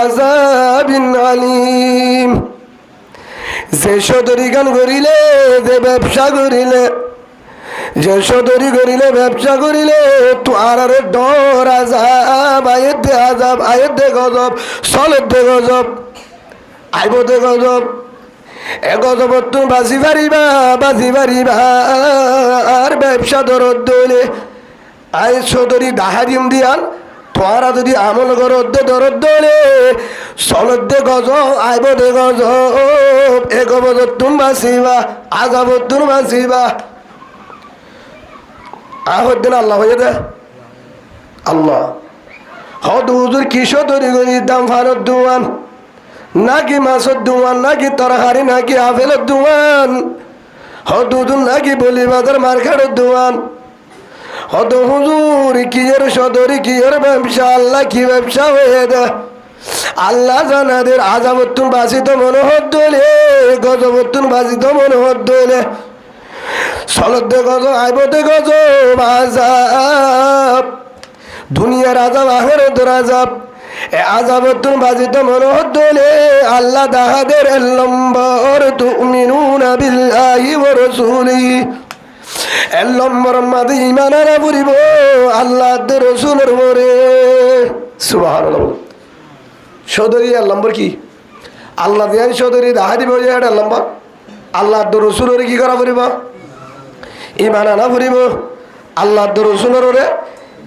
আযাবিন আলীম। যে সদরি গান করিলে, যে ব্যবসা করিলে, যে সদরি করিলে ব্যবসা করিলে তোয়ারে ডর আযাব, আয়েতে আযাব, আয়েতে গজব, সলেতে গজব, আইবতে গজব। এ গজবত তুমি বাঁচি পারিবা, বাঁচি পারিবা। আর ব্যবসা দরদ দইলে আই সদরি দাহারিম দিয়ান তোরা যদি আমল করদ দরদ দইলে সলদে গজব, আইবতে গজব। এ গজবত তুমি বাঁচিবা, আযাবত তুমি বাঁচিবা। আহদ্দিন আল্লাহ হয়ে দে আল্লাহ হদ হুজুর কিশোর তৈরি করি দাম ফারত দুয়ান নাকি মাছের দুয়ান, নাকি তরকারি, নাকি আপেলের দুয়ান। হদ হুজুর নাকি বলি বাজার মার্কেটের দুয়ান। হদ হুজুর কিয়ের সদরি, কিয়ের ব্যবসা, আল্লাহ কি ব্যবসা হয়ে দে আল্লাহ জানাদের। আযাবতুন বাঁচিত মনোহর দইলে, গজবতুন বাঁচিত মনোহর দইলে সলদে গজব, আইবতে গজব, আযাব। দুনিয়ার আযাব, আখিরাতের আযাব। এ আযাবতুন বাজিত মনোহর দইলে আল্লাহ দাহাদের নম্বর তুমিনুনা বিল্লাহি ওয়া রাসূলিহি। এর নম্বর মাঝে ঈমান আনা পড়িব আল্লাহ রাসূলের উপরে। সুবহানাল্লাহ। সদরি এর নম্বর কি? আল্লাহ দিয়ান সদরি দাহাদি বলে এর নম্বর আল্লাহ রাসূলের কি করা পড়িব? ঈমান আনা পড়িব আল্লাহ রাসূলের উপরে,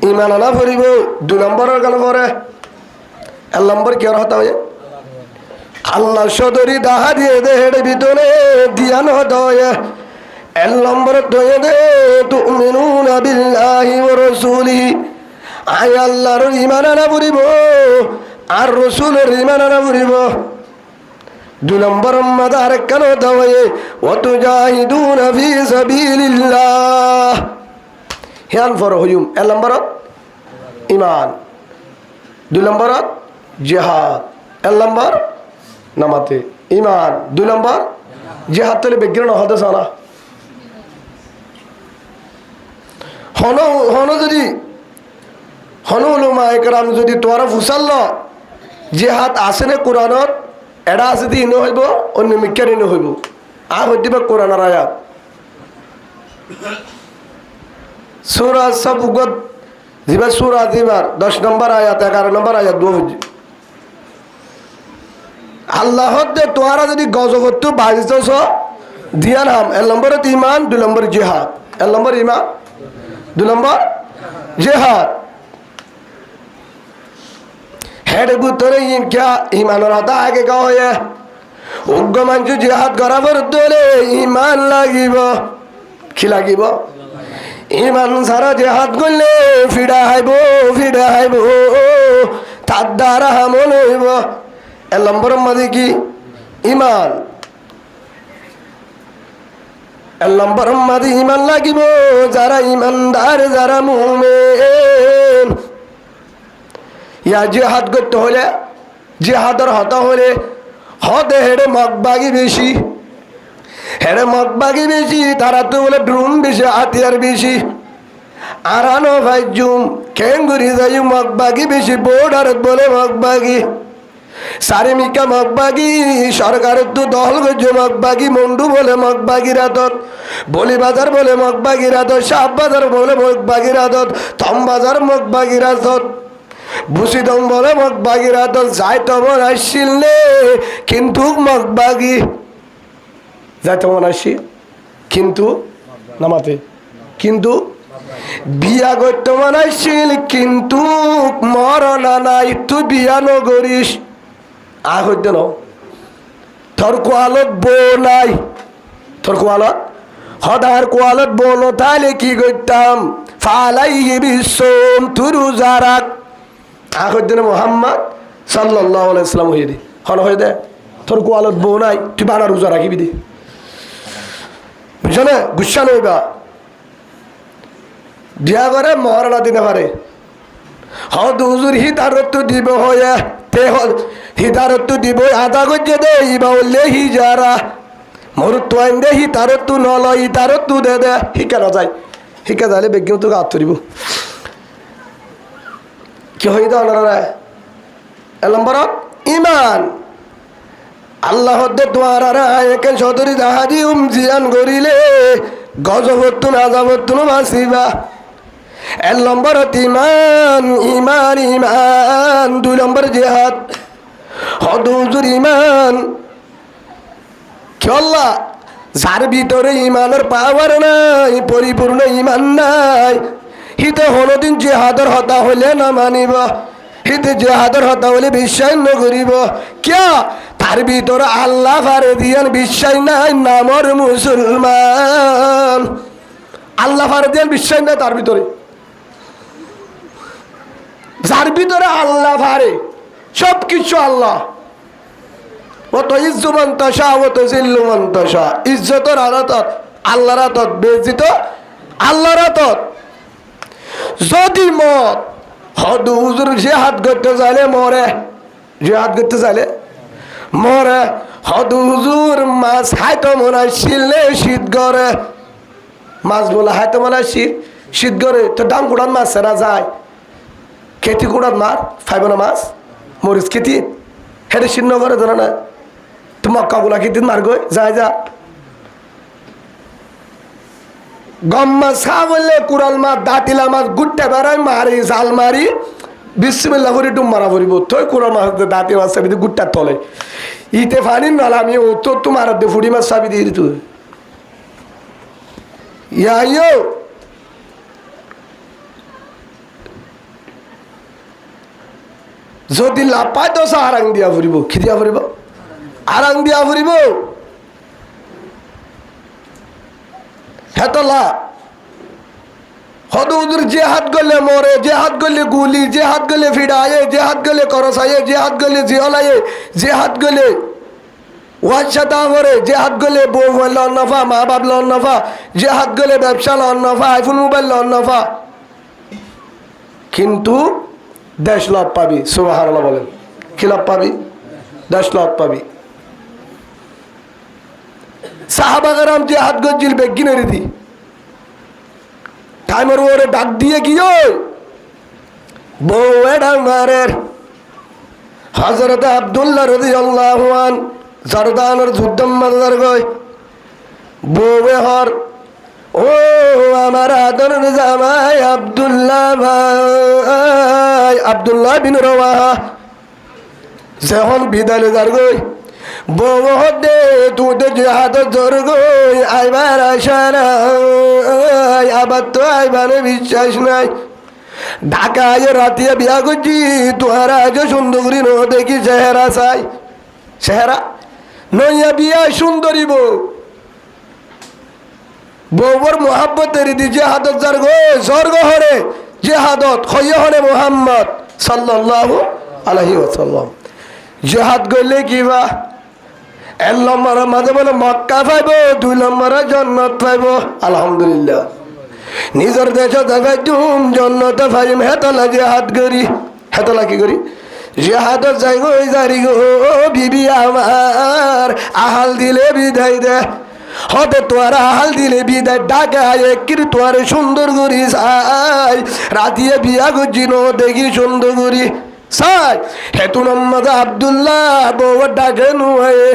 ঈমান আনা পড়িব। 2 নম্বরের কেন পরে এক নম্বর কি আর হতা হয়ে আল্লাহ সদরি দাহা দিয়ে দে হেডে ভিতরে দিয়ান হয়ে। এক নম্বর দয়ে দে তুমিনুনা বিল্লাহি ওয়া রাসূলিহি। আই আল্লাহর ঈমান আনা পড়িব আর রাসূলের ঈমান আনা পড়িব। 2 নম্বর মাদা আরেক কেন হতা হয়ে ওয়া তুজাহিদুনা ফি সাবিলিল্লাহ। হিয়ান ফর হইম। এক নম্বর ঈমান, 2 নম্বর জিহাদ, 1 নম্বর নামাতে ঈমান, 2 নম্বর জিহাদ। তলে বিজ্ঞান হতে সানা হন হন যদি হন উলামা একরাম যদি তোরা ফুসাল্ল জিহাদ আসেনে কোরআনত এডা আছে দি ইনো হইব, অন্য মিক্কার ইনো হইব। আ হইবা কোরআনের আয়াত সূরা সাবুগত জিবা সূরা দিবার 10 নম্বর আয়াত, 11 নম্বর আয়াত দো আল্লাহ দে তোরা যদি গজবত বাজিতছ দিয়ান হাম। 1 নম্বর ঈমান, 2 নম্বর জিহাদ। 1 নম্বর ঈমান, 2 নম্বর জিহাদ। হেড ভিতরে ইনকা ঈমানের হতা আগে কয়ে উগ্র মানুষ জিহাদ করা পড়লে ঈমান লাগিব। কি লাগিব? ঈমান ছাড়া জিহাদ করলে ফিডা হাইব, ফিডা হাইব, তার দ্বারা হামল হইব। 1 নম্বর মাঝে কি? ঈমান। 1 নম্বর মাঝে ঈমান লাগিব। যারা ঈমানদার, যারা মুমিন, ইয়া জিহাদ করতে হলে, জিহাদের হতা হলে হতে হেডে মগবাগি বেশি, হেডে মগবাগি বেশি। তারা তো বলে ড্রোন বেশি, হাতিয়ার বেশি। আরানো ভাইজুম কেঙ্গুরি যাই মগবাগি বেশি। বোর্ডারত বলে মগবাগি, সারেমিকা মগবাগি। সরকারের তো দল গজ্য মগবাগি। মন্ডু বলে মগবাগি রাতত, বলি বাজার বলে মগবাগি রাতত, শাহ বাজার বলে মগবাগি রাতত, থম বাজার মগবাগি রাতত, ভুসিদম বলে মগবাগি রাতত। যাই তমন আসছিল কিন্তু মগবাগি, যাই তমন আসি কিন্তু নামাতে, কিন্তু বিয়া করতে মন আসছিল কিন্তু মরনা নাই, তুই বিয়া নগরিস। আ হইতে ন তোর কোয়ালত বউ নাই, তোর কোয়ালত হদার কোয়ালত বউ ন তাহলে কি করতাম? ফালাই বিশ্বম তুরু জারাক। আ হইতে না মুহাম্মদ সাল্লাল্লাহু আলাইহি সাল্লাম হয়ে দি হন হয়ে দে তোর কোয়ালত বউ নাই, তুই বানা রোজা রাখিবি দি। বুঝছ না? গুসা নইবা বিয়া করে মহারণা দিতে পারে। হদ হুজুর হিদারত দিব হয়ে তে হিদারত দিব আদা গজ্জে দে ইবা উল্লে হিজারা মরুত আইন দে হিতারত নল ইতারত দে দে শিকা না যায়। শিকা যাইলে বেগিন তোকে হাত ধরিব। কি হই দে অনারা 1 নম্বরত ইমান আল্লাহ দ্বারা একে সদরি দাহারি জিয়ান করিলে গজবতুন আজাবতুন বাঁচিবা। 1 নম্বর ইমান ইমান ইমান। 2 নম্বর জিহাদ। হুজুর ইমান কি আল্লাহ যার ভিতরে ইমানের পাওয়ার নাই, পরিপূর্ণ ইমান নাই, হিতে হলদিন জিহাদের হতা হইলে না মানিব, হিতে জিহাদের হতা হইলে বিশ্বাস ন করিব। কিয়া তার ভিতরে আল্লাহ ফারে দিয়ান বিশ্বাস নাই, নামর মুসলমান। আল্লাহ ফারে দিয়ান বিশ্বাস নাই তার ভিতরে। যার ভিতরে আল্লাহ ফারে সব কিছু আল্লাহ, অত ইজ্জুমন্তসা অত জিল্লুমন্তসা, ইজ্জতর আরাতত আল্লাহর আতত, বেজিত আল্লাহর আতত। যদি মত হদ হুজুর জিহাদ করতে চাইলে মরে, জিহাদ করতে চাইলে মরে। হদ হুজুর মাছ হাইতো মনে হয় শিললে শীত করে, মাছ বলে হাইতো মনে হয় শীত করে। তো ডাম কুড়ান মাছ সেরা যায়, খেতি কুড়ান মার ফাইব না মাছ, মরিচ খেতি হেঁটে শীর্ণ করে ধরে না। তো মক্কাগুলা খেতে মার গই যায় যা। গম মাছ খা বললে কুড়াল মাছ দাঁতিলা মাছ গুট্টা বেড়ায় মারি জাল মারি বিসমিল্লাহ করে ডুম মারা পড়িব। তুই কুড়াল মাছ দাঁতি মাছ চাবি গুট্টার তলে ইতে ফানি নালা আমি ও তোর তো মারা দে ফুড়ি মাছ চাবি দিয়ে তুই ইয়ো। যদি লাভ পায় তো আরাং দিয়া ফুরিব, কি দিয়া ফুরিব? আরাং দিয়া ফুরিব। হেতলা হদ হুজুর যে হাত গলে মরে, যে হাত গলে গুলি, যে হাত গলে ফিডায়ে, যে হাত গলে করসায়ে, যে হাত গলে জিহলায়ে, যে হাত গলে ওয়াশাতা করে, যে হাত গলে বউ লন নফা, মা বাপ লন নফা, যে হাত গলে ব্যবসা লন নফা, আইফোন মোবাইল লন নফা, কিন্তু দেশ লাভ পাবি। সুবহানাল্লাহ বলেন, কি লাভ পাবি? দেশ লাভ পাবি। সাহাবাগরাম যে হাত গজ্জিল বেগিনের দি টাইমের ওরে ডাক দিয়ে গিয়ে বউ ডাঙ্গারের হযরত আব্দুল্লাহ রাদিয়াল্লাহু আন জারদানের যুদ্ধম মাদার গয় বউয়ে হর ও আমার আদর জামাই আব্দুল্লাহ ভাই, আব্দুল্লাহ বিন রওয়াহা যখন বিদায় যার গই বউ দে তুই জিহাদ জোর গই আইবার আশা নাই, আবার তো আইবারে বিশ্বাস নাই। ঢাকায় রাতিয়া বিয়া করছি তোর আজ সুন্দরী ন দেখি চেহারা চাই, চেহারা নইয়া বিয়া সুন্দরী বউ, বউর মোহাব্বতের দি জেহাদত যার গো স্বর্গ হরে জেহাদত হইয়া হরে মুহাম্মদ সাল্লাল্লাহু আলাইহি ওয়াসাল্লাম। জেহাদ গইলে কিবা 1 নম্বর মাঝে বলে মক্কা পাইব, 2 নম্বরে জান্নাত পাইব। আলহামদুলিল্লাহ নিজের দেশে জায়গায় তুম জান্নাত পাইম। হেতলা জেহাদ করি, হেতলা কি করি? জেহাদত যাই গো জারি গো বিবি আমার আহাল দিলে বিদায় দে, হতে তোর আহাল দিলে বিদায় ডাকায় কির তোর সুন্দর করি চাই, রাতিয়ে বিয়া করছি ন দেখি সুন্দর করি চাই। হেতু মোহাম্মদ আব্দুল্লাহ বউ ডাকে নুয়ে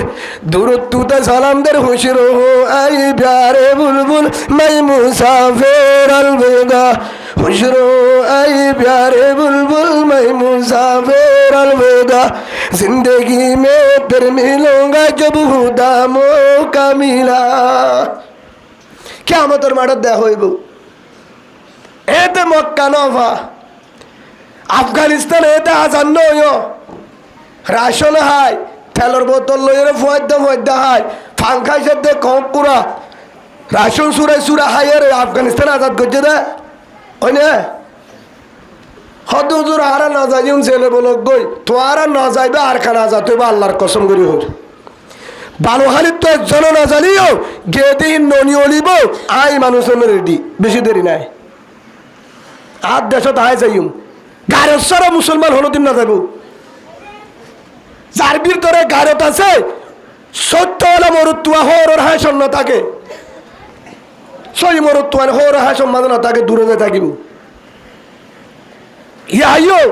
দূরত্বতে সালামদের হুশির হো আই প্যারে বুলবুল মাই মুসাফির আলবিদা, হুশির আই প্যারে বুলবুল মাই মুসাফির আলবিদা, जिंदगी में फिर मिलूंगा जब खुदा मौका मिला। কিয়ামতের মাঠে দেখা হইব। এতে মক্কা নফা, আফগানিস্তান এতে আজান নয়, রাশন হাই তেলের বোতল লইরে ফয়দা হাই ফাঙ্কাই সাথে কম পুরা রাশন সুরাই সুরা হাইয়ের আফগানিস্তান আজাদ করছে দে ওই না। হদ হুজুর আর না যাই ছেলে বলো গই তো আর না যাইবে আর খানা যা তুই আল্লাহর কসম করি হোক ভালো হালি তো একজন না জানিও গে দিই ননি অলিব আই মানুষ রেডি, বেশি দেরি নাই। আর দেশত আয় যাইম গারসারা মুসলমান হলো দিন না যাবো, যার ভিতরে গারত আছে সত্য হলে মরুত্তুয়া হর হায় সন্ন থাকে, সই মরুত্তুয়ান হর হায় সম্মান না থাকে, দূরে যায় থাকিব। ইয়াইও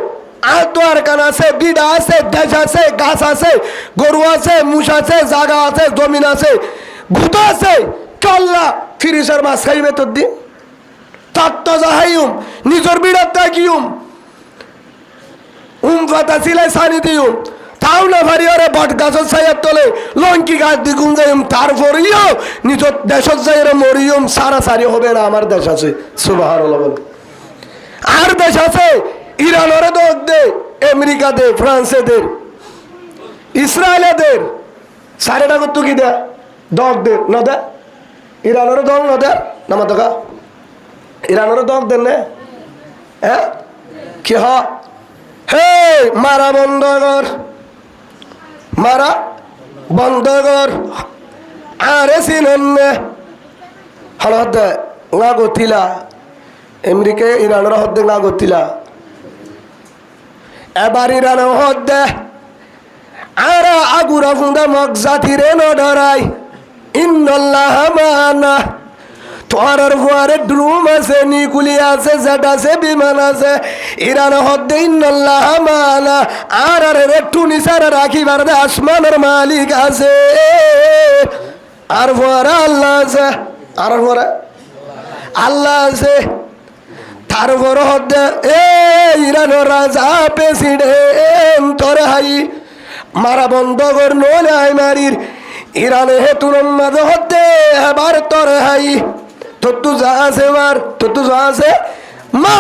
আর দোয়ার কান আছে, বিড়া আছে, দেশ আছে, গাছ আছে, গরু আছে, মুষ আছে, জাগা আছে, জমিন আছে, ভূত আছে, চল্লা ফিরিসের মাছ খাইবে তোর দিন তত্ত্ব যাহাইম নিজের বিড়ার তাকিউম ফাতা সিলাই সানি দিউম তাও না ভারি ওরে বট গাছের ছায়ার তলে লঙ্কি গাছ দিগুম যাইম তারপরেও নিজের দেশের যাইরে মরিয়ম সারা সারি হবে না। আমার দেশ আছে সুবহানাল্লাহ বল। আর দেশ আছে ইরানের দোক দে, আমেরিকা দে, ফ্রান্সে দে, ইসরায়েলে দে, সারেটা করতো কি দে দক দে ন দে, ইরানের দক ন দে নামা দোকা ইরানের দক দেন না হ্যাঁ কি হ হে মারা বন্ধ কর, মারা বন্ধ কর। আরে সিনেন হলদ না গতিলা আমেরিকা ইরানের হদ্দে না গতিলা এবার ইরান হদ্দে আর আগুরা ফুন্দা মগ জাতিরে ন ডরাই ইন্নাল্লাহ মানা তোর ফুয়ারে ড্রুম আছে, নিকুলি আছে, জেট আছে, বিমান আছে, ইরান হদ্দে ইন্নাল্লাহ মানা আর রে টুনিসার রাখিবার আসমানের মালিক আছে আর ফুয়ারা আল্লাহ আছে, আর ফুয়ারা আল্লাহ আছে। তারপর হদ্দে এ ইরানের রাজা প্রেসিডেন্ট তোর হাই মারা বন্ধ কর নাই মারির ইরানে হেতুর মাঝে হদ্দে এবার তোর হাই তোর যা আছে মার তোর যা আছে মা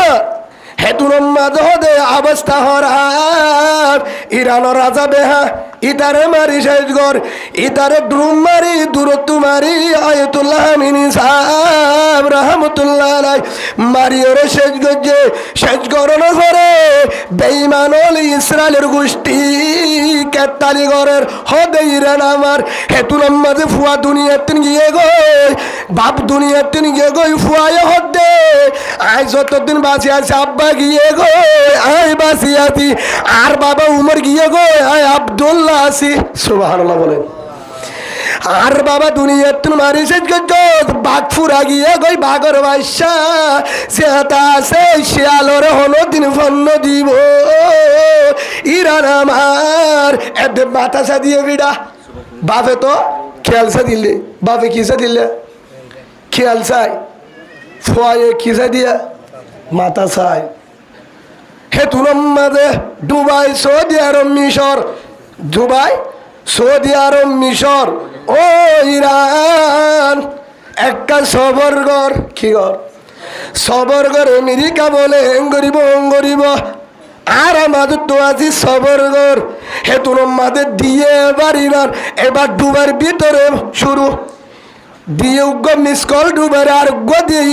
হেতুর মাঝে হদে অবস্থা হরার ইরানের রাজা বেহা ইতারে মারি শেষ গর ইতারে ড্রুম মারি দূরত্ব মারি আয়াতুল্লাহ মিনি সাহেব রহমতুল্লাহ আলাই মারি ওরে শেষ গজ্জে শেষ গরণ করে বেঈমান হলি ইসরায়েলের গোষ্ঠী কেতালি গরের হদে ইরান আমার হেতুর মাঝে ফুয়া দুনিয়াতে গিয়ে গই বাপ দুনিয়াতে গিয়ে গই ফুয়ায় হদে আই যতদিন বাঁচি আছে আব্বা গিয়ে গো আই বাসি আছি আর বাবা উমর গিয়ে গো আই আব্দুল্লাহ আছি সুবহানাল্লাহ বলেন। আর বাবা দুনিয়ার তুন মারি শেষ বাঘ ফুরা গিয়ে গই বাঘর বাসা সেটা আছে শিয়ালর হলো দিন ফন্ন দিব ইরান আমার এতে বাতাসা দিয়ে বিড়া বাপে তো খেয়ালসা দিলে বাপে কিসে দিলে খেয়াল চাই ফোয়ায়ে কিসে দিয়ে মাথা চাই হেতুর মাঝে দুবাই সৌদি আরব মিশর দুবাই সৌদি আরব মিশর ও ইরান একটা সবরগর কি গর সবরগর আমেরিকা বলে গরিব গরিব আর আমাদের তো আছি সবরগর হেতুর মাঝে দিয়ে এবার ইরান এবার ডুবার ভিতরে শুরু দিয়ে উগ্র মিসকল ডুবার আরোগ্য দিয়ে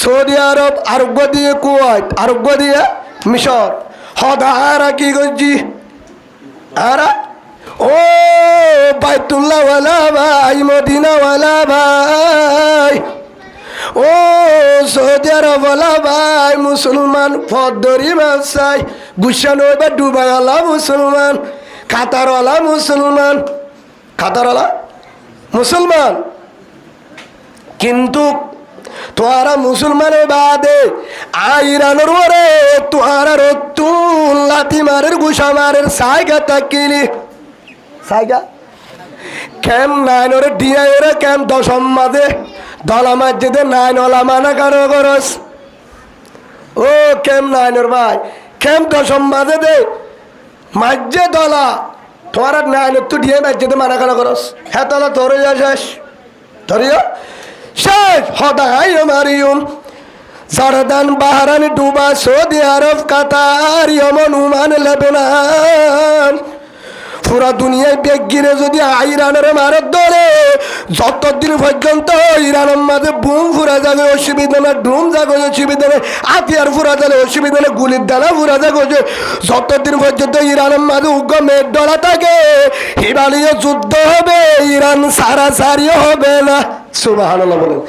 সৌদি আরব আরোগ্য দিয়ে কুয়েত আরোগ্য দিয়ে মিশর হদারা কি করছি আরা ও বাইতুল্লাহ ওয়ালা ভাই মদিনা ওয়ালা ভাই ও সৌদি আরব ওয়ালা ভাই মুসলমান ফদরি মাসাই গুসান ওইবার ডুবাই ওয়ালা মুসলমান কাতার ওয়ালা মুসলমান কাতার ওয়ালা মুসলমান কিন্তু তোরা মুসলমানের বাদে আইরানোর ওরে তোরা রতুন লাতি মারের গুসা মারের সাইগা তাকিলি সাইগা কেম নাইন ওরে ডিআই ওরে কেম দশম মাঝে দলা মাঝে নাইন ওলা মানা কারো করস ও কেম নাইন ওর ভাই কেম দশম মাঝে দে মাঝে দলা তোরা নাইন তো ডিআই মাঝে মানা কারো করস হ্যাঁ তলা তোরে যা শেষ ধরিও শেষ হদাই মারিয়ম জর্দান বাহরান ডুবা সৌদি আরব কাতার ইয়েমেন ওমান লেবানন পুরা দুনিয়ায় বেগ গিরে যদি ইরানের মারত ধরে যতদিন পর্যন্ত ইরানের মাঝে বুম ফুরা যাবে অসুবিধা না ড্রুম যাবে অসুবিধা নেই হাতিয়ার ফুরা যাবে অসুবিধা নেই গুলির দানা ফুরা যাবে যতদিন পর্যন্ত ইরানের মাঝে উগ্র মেঘ ডলা থাকে হিমালয় যুদ্ধ হবে ইরান সারাসারিও হবে না সুবহানাল্লাহ বলেন।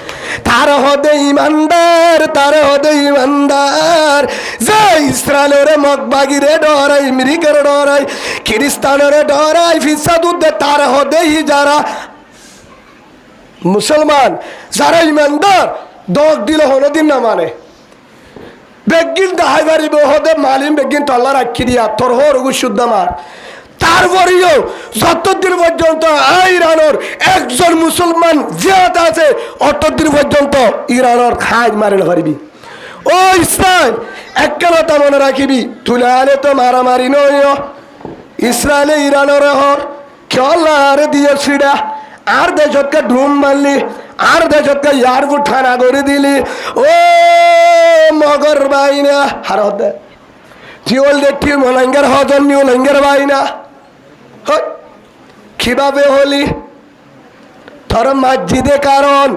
তার হদে ইমানদার তার হদে ইমানদার যে ইসরায়েলের মগবাগিরে ডরাই আমেরিকার ডরাই খ্রিস্টানের ডরাই ফিসাদুদ্দে তার হদেই যারা মুসলমান যারা ইমানদার দোক দিল হনদিন না মানে বেগিন দাহাই পারিব হদে মালিম বেগিন তল্লা রাখি দিয়া তোর হর শুদ্ধ মার তারপরেও যতদিন পর্যন্ত ইরানোর একজন মুসলমান জিয়াদ আছে অতদিন পর্যন্ত ইরানোর খাই মারে পারবি ও ইসরায়েল একটা মনে রাখিবি তুলে আলে তো মারামারি নয় ইসরায়েলে ইরানোর হর খেলার দিয়ে ছিড়া আর দেশকে ডুম মারলি আর দেশকে ইয়ারপুর ঠানা করে দিলি ও মগর বাইনা হার হতে জিওল দেখি মলাঙ্গের হজন নিউলঙ্গের বাইনা কিভাবে হলি তোর মসজিদে কারণ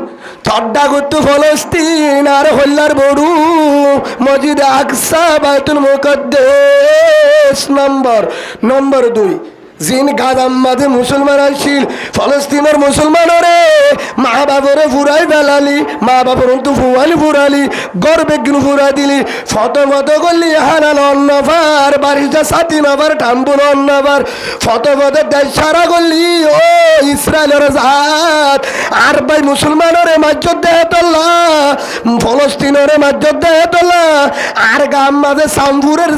থড্ডা গুত্তু ফলস্তিন আর হল্লার বড়ু মসজিদে আকসা বাইতুল মুকদ্দাস নম্বর 2 জিন গাজাম মাঝে মুসলমান আসছিল ফলস্তিনের মুসলমানরে মা বাবরে ফুরাই বেলালি মা বাবর তো ফুয়ালি ফুরালি গর্বে গিনু ফুরা দিলি ফত করলি হারাল অন্নবার বাড়িটা সাথী নাবার টাম্বুল অন্নবার ফত দেশ সারা করলি ও ইসরায়েলের জাত আর ভাই মুসলমানরে মাজ্জত দেহ তোল্লা ফলস্তিনরে মাজ্জত দেহ তোল্লা আর গাম মাঝে সাম্বুরের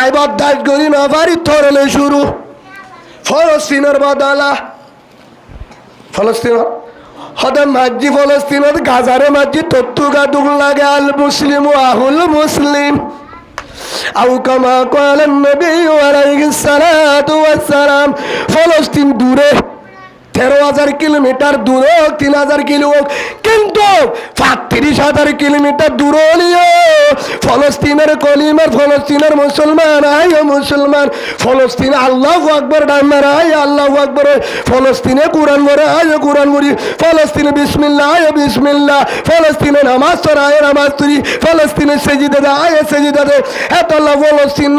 আই বদাস করি না পারি থরলে শুরু ফলস্তিনের বদলা ফলস্তিন হদে মাঝি ফলস্তিনের গাজারে মাঝি তত্তুগা দুগ লাগে আল মুসলিম আহুল মুসলিম আউ কামা ক্বালান নবী আলাইহিস সালাতু ওয়াস সালাম ফলস্তিন দূরে 13,000 কিলোমিটার দূর হোক 3,000 কিলো হোক কিন্তু 35,000 কিলোমিটার দূর হলেও ফলস্তিনের কলিমার ফলস্তিনের মুসলমান আয় মুসলমান ফলস্তিনে আল্লাহু আকবার ডামার আয় আল্লাহু আকবার ফলস্তিনে কোরআন মরে আয় কোরআন মরি ফলস্তিনে বিসমিল্লাহ আয় বিসমিল্লাহ ফলস্তিনে নামাজ পড়ায় নামাজ পড়ি ফলস্তিনে সেজদা দেয় আয় সেজদা দেয় এত আল্লাহ ফলস্তিন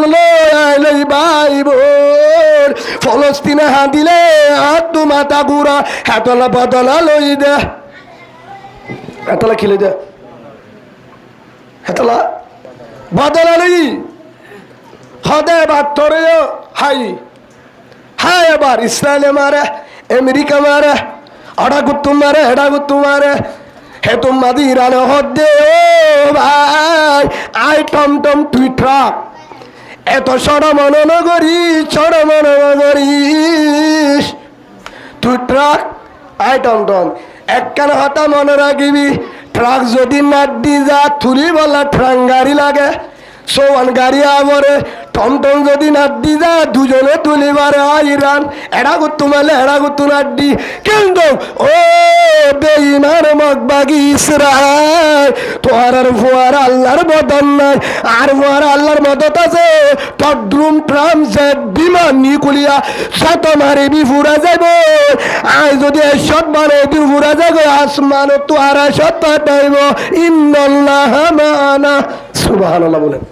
লই ভাই বোন ফলস্তিনে হাত দিলে হাত মাথা গুড়া হেতলা বদলা লই দে হেতলা খিলে দে হেতলা বদলা লই হদে বাতরে হাই হাই এবার ইসরায়েলে মারে আমেরিকা মারে আড়া গুত্তু মারে হেডা গুত্তু মারে হে তোমাদি ইরানে হদে ও ভাই আই টম তুই ট্রাক এত সড় মননগরী চড় মননগরীশ তুই ট্রাক আই টম একখান হতা মনে রাখিবি ট্রাক যদি নাড্ডি যা থুলি বলা ট্রাং গাড়ি লাগে সোয়ান গাড়ি আবরে টমটম যদি নাড্ডি যা দুজনে তুলিবারে আইরান এড়া গুত্তু মালে এড়া গুত্তু নাড্ডি কিন্তু ও বেঈমান মগবাগি ইসরায়েল তোর আর ফুয়ার আল্লাহর বদন নাই আর ফুয়ার আল্লাহর মদত আছে তদ্রুম ট্রাম জেট বিমান নিকুলিয়া শত মারিবি ফুরা যাব আয় যদি এসব মানে তুই ফুরা যাব আসমান তো আর সত পাঠাইব ইন্নাল্লাহ মা'ানা সুবহানাল্লাহ বলেন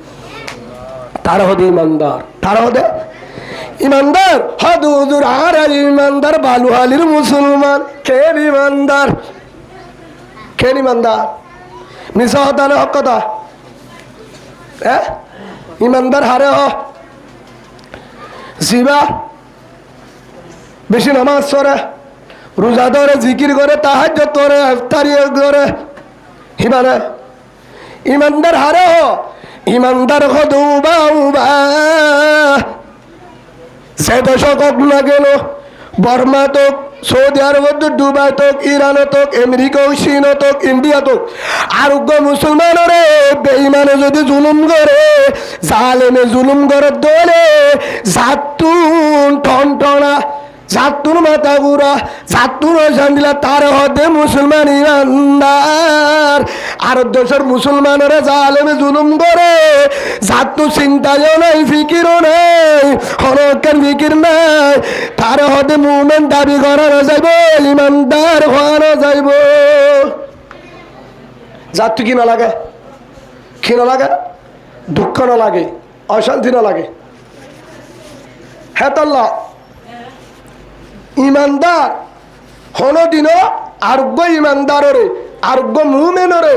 তারা হদে ইমানদার তারা হদে ইমানদার হদ হুজুর আর ইমানদার বালুহালির মুসলমান কেন ইমানদার মিশা হতালে হক কথা ইমানদার হারে হ জিবা বেশি নামাজ পড়ে রোজা ধরে জিকির করে তাহাজ্জুদ করে ইফতারি করে হিমানে ইমানদার হারে হ ইমানদার হদুবা সে দশক না গেল বর্মা তোক সৌদি আরব দুবাই তোক ইরান তোক আমেরিকা চীন তোক ইন্ডিয়া তোক আরোগ্য মুসলমানরে বেঈমানে যদি জুলুম করে জালেমে জুলুম করে দলে জাতুন টনটনা জাতুন মাথা গুড়া জাতুন দিলা তার হদে মুসলমান ইমানদার আর দেশের মুসলমানরা জালেমে জুলুম করে জাতু চিন্তাও নাই ফিকিরও নাই হরকের ফিকির নাই তার হদে মুমিন দাবি করানো যাইব ইমানদার হওয়ানো যাইব জাতু কি না লাগে দুঃখ না লাগে অশান্তি না লাগে হ্যাঁ তাল্লাহ ইমানদার হনদিনও আরোগ্য ইমানদাররে আরোগ্য মুমিনরে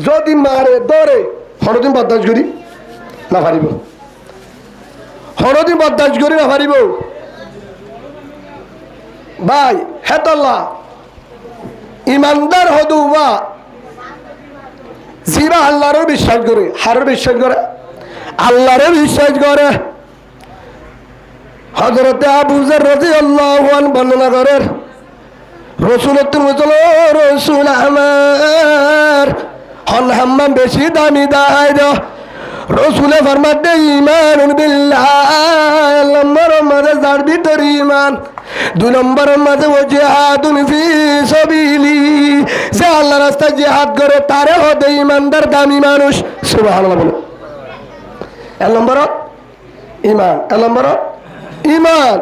যদি মারে ধরে হনদিন বরদাস্ত করি না পারিব হনদিন বরদাস্ত করি না পারিব ভাই হেতল্লা ইমানদার হদুবা জিবা আল্লাহরও বিশ্বাস করে, হারের বিশ্বাস করে, আল্লাহরও বিশ্বাস করে। হযরতে আবু যর রাদিয়াল্লাহু আনহু বর্ণনা করেন, রসুল আমার হন হাম্মাম বেশি দামি দায় রসুলে ফরমাতে ঈমানুন বিল্লাহ, এক নম্বরের মাঝে যার ভিতর ঈমান, দুই নম্বরের মাঝে ও জিহাদুন ফি সাবিলি, যে আল্লাহর রাস্তায় জিহাদ করে তারে হতে ঈমানদার দামি মানুষ। সুবহানাল্লাহ বলে। এক নম্বর ঈমান, এক নম্বর ঈমান।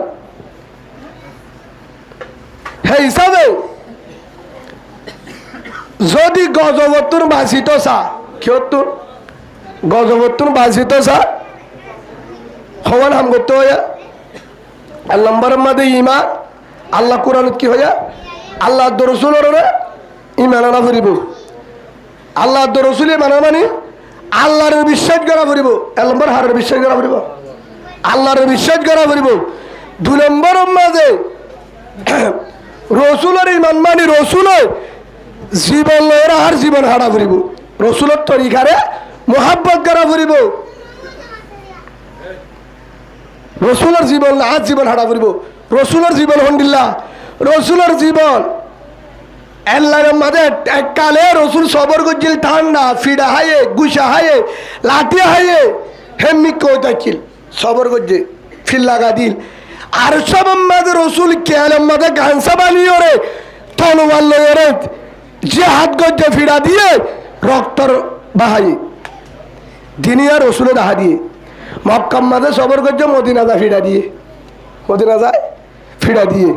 হে হিসাবে যদি গজবতুন বাঁচিত চা কিয়তুন গজবতুন বাঁচিত চা সমান হাম করতে হইয়া। এক নম্বরের মধ্যে ইমান, আল্লাহ কোরআনত কি হইয়া আল্লাহ রসুলের ইমান আনা ফুরিব, আল্লাহ রসুলের মানা মানি আল্লাহর বিশ্বাস করা ফুরিব। এক নম্বর হারের বিশ্বাস করা ফুরিব, আল্লাহর বিশ্বাস করা ফুরিব। দুই নম্বরের মাঝে রসুলের ইমান মানি রসুলের জীবন আর জীবন হারা ফুরিব, রসুলের তরিকারে মোহাব্বত করা ফুরিব, রসুলের জীবন আর জীবন হারা ফুরিব। রসুলের জীবন হন্ডিল্লা, রসুলের জীবন এল্লার মাঝে এককালে রসুল সবর করছিল, ঠান্ডা ফিডা হাইয়ে গুসা হাইয়ে লাঠি হাইয়ে হেমনি কইতাছিল সবর করছে ফিল লাগা দিল। আর সব মাঝে রসুল কেয়ালের মাঝে গানসা বানিয়ে রে তলোয়ার লয়ে রে যে হাত গজ্জে ফিরা দিয়ে রক্তর বাহাই দিনিয়া রসুলে দেখা দিয়ে মক্কার মাঝে সবর করছে মদিনা যা ফিরা দিয়ে, মদিনা যায় ফিরা দিয়ে।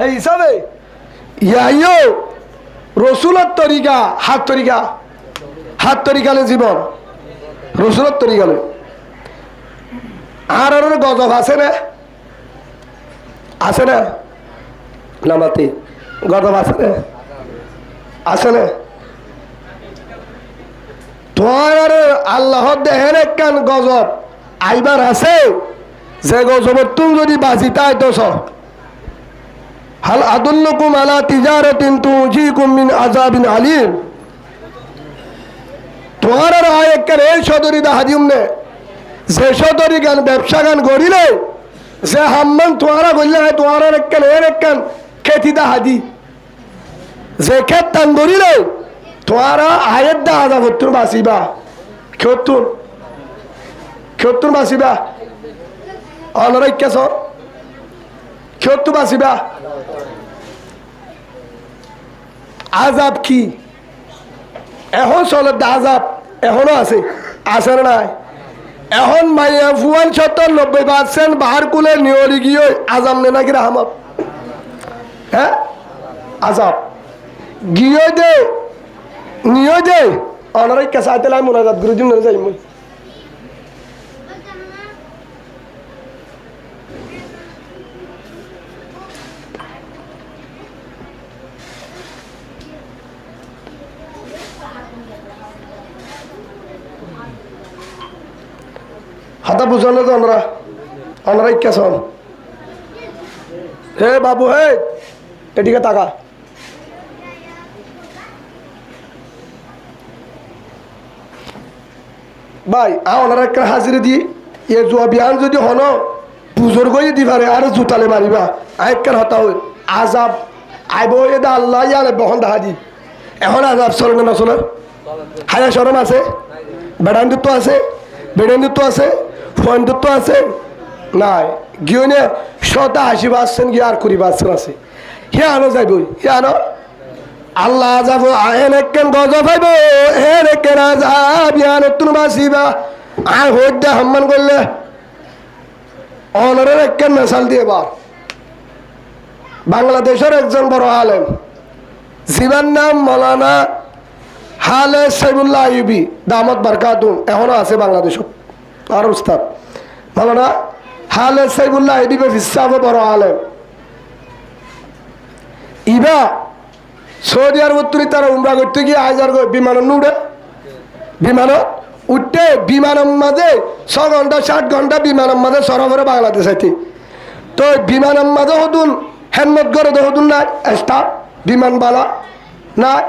এই হিসাবে ইয়াইও রসুলের তরিকা, হাত তরিকা, হাত তরিকালে জীবন রসুলের তরিকালে। আর গজব আছে না, আছে না নামাতে গজব আছে না, আছে না? তোমার আল্লাহ দেহের একখান গজব আইবার আছে, যে গজবত তুমি যদি বাঁচিতাই তো হাল আদুল্লুকুম আলা তিজারাতিন তুজিকুম মিন আযাবিন আলিম। তোমার আর একখান এই সদরি দা হাদিম নে, যে সদরি গান ব্যবসা গান গড়িলে যে হাম্মান তোমারা বললে তোমার একখান এর একখান খেতি দা হাদি, যে ক্ষেত টান গড়িলে তোমারা আয়ের দা আজাবতুন বাঁচিবা, ক্ষতুন ক্ষতুন বাঁচিবা, অনরৈক্য ক্ষতু বাঁচিবা। আজাব কি এখন চলে, আজাব এখনো আছে, আছে না নাই? এখন মাইয়া ফুয়ান 70-90% বাহার কুলে নিয়রি গিয়ে আজাব নে নাকি রাহমত, হ্যাঁ আজাব গিয়ে দে নিয়ে দে অনরৈক্য চাইতে লাই মোনাজাত গুরুজন যাই মই হাতা বুঝানো তো আমরা অনরৈক্য শোন। হে বাবু হে এদিকে তাকা, ভাই ওনার একটা হাজিরে দি এ জুয়াবিয়ান যদি হন বুজুর্গ দি পারে আর জুতালে মারিবা আয়ের হতা হই আজাব আইব এদা আল্লাহ ইয়ালে বহন দেখা দি। এখন আজাব চলে না নচলে? হায়া সরম আছে, বেড়ান্দুত্ব আছে, বেড়ান্দুত্ব আছে, ফন্দুত্ব আছে নাই? গিয়ে শতা হাসি পাচ্ছেন গিয়ে আর কুড়ি পাচ্ছেন আছে, হে আনো যাইব হে আনো আল্লাহ যাব আহেন একখান গজব হইব হেন একখান আজাব ইয়ান তুন বাঁচিবা। আর হইতে সম্মান করলে অনরের একখান মেশাল দিয়ে বার বাংলাদেশের একজন বড় আলেম, জীবন নাম মৌলানা হালে সাইবুল্লাহ আইয়ুবী দামত বারকাতুহু, এখনো আছে বাংলাদেশত আর উস্তাদ মৌলানা হালে সাইবুল্লাহ আইয়ুবী ফিসাব বড় আলেম। ইবা সৌদি আরব তারা উমরা করতে গিয়ে আইজার বিমানত উঠে, বিমানত উঠতে বিমানের মাঝে 6 ঘন্টা 7 ঘন্টা বিমানের মাঝে সরবরে বাংলাদেশ আইতে, তো বিমানের মাঝে হতুন হেলমেট করে হতুন নাই স্টাফ বিমানবালা নাই,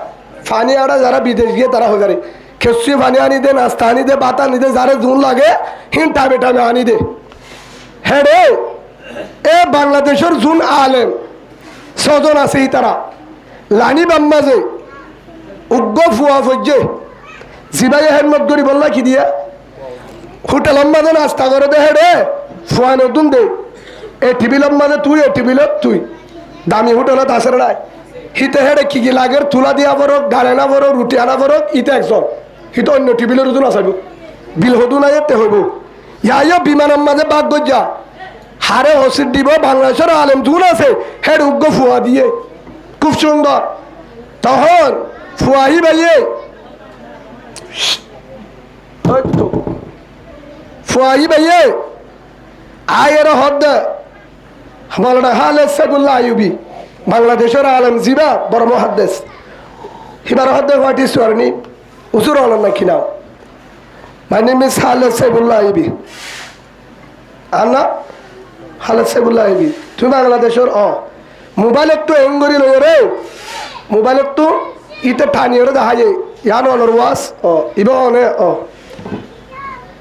ফানি আড়া যারা বিদেশ গিয়ে তারা হয়ে গেলে খেসুয়ে ফানি আনি দে, নাস্তা আনি দে, বাতা আনি দে, যারা জুন লাগে হিন টাবে টাবে আনি দে। হ্যাঁ রে, এ বাংলাদেশের জুন আলেম ছজন আছে তারা লানি বাম্মাজে উগ্র ফুয়া ফজ্জে জিবাই হেলমেট করি বললা কি দিয়া হোটেল মাঝে নাস্তা করে দে। হ্যাঁ রে, ফুয়া নতুন দে এ টিভিলর মাঝে তুই, এ টিভিলত তুই, দামি হোটেলত আসে নাই হিতে। হেড়ে কি কি লাগে তুলা দিয়া বরক, ডাল আনা বরক, রুটি আনা বরক, ইতে একজন হিতে অন্য টিভিলের উজুন আসাইব বিল হদু নাই এতে হইব। ইয়া বিমানের মাঝে বাদ গজ্জা হারে হসিদ দিব বাংলাদেশের আলেম জুন আছে হেড উগ্র ফুয়া দিয়ে খুব সুন্দর। তখন ফুয়াহি ভাইয়ে ফুয়াহি ভাইয়ে আয়ের হদ মাওলানা খালেদ সাইফুল্লাহ আইয়ুবী বাংলাদেশের আলেম জিবা বড় মুহাদ্দিস হিবার হদ্দে হোয়াট ইজ ইউর নেম উজুর হল নাকি now my name is Khaled Saifullah Ayyubi আনা খালেদ সাইফুল্লাহ আইয়ুবী তুমি বাংলাদেশের মোবাইল একটু এঙ্গরি লই রে মোবাইল একটু ইতে ঠানিয়ে দেখা যায় ইয়ান অলর ওয়াস ইবা অনে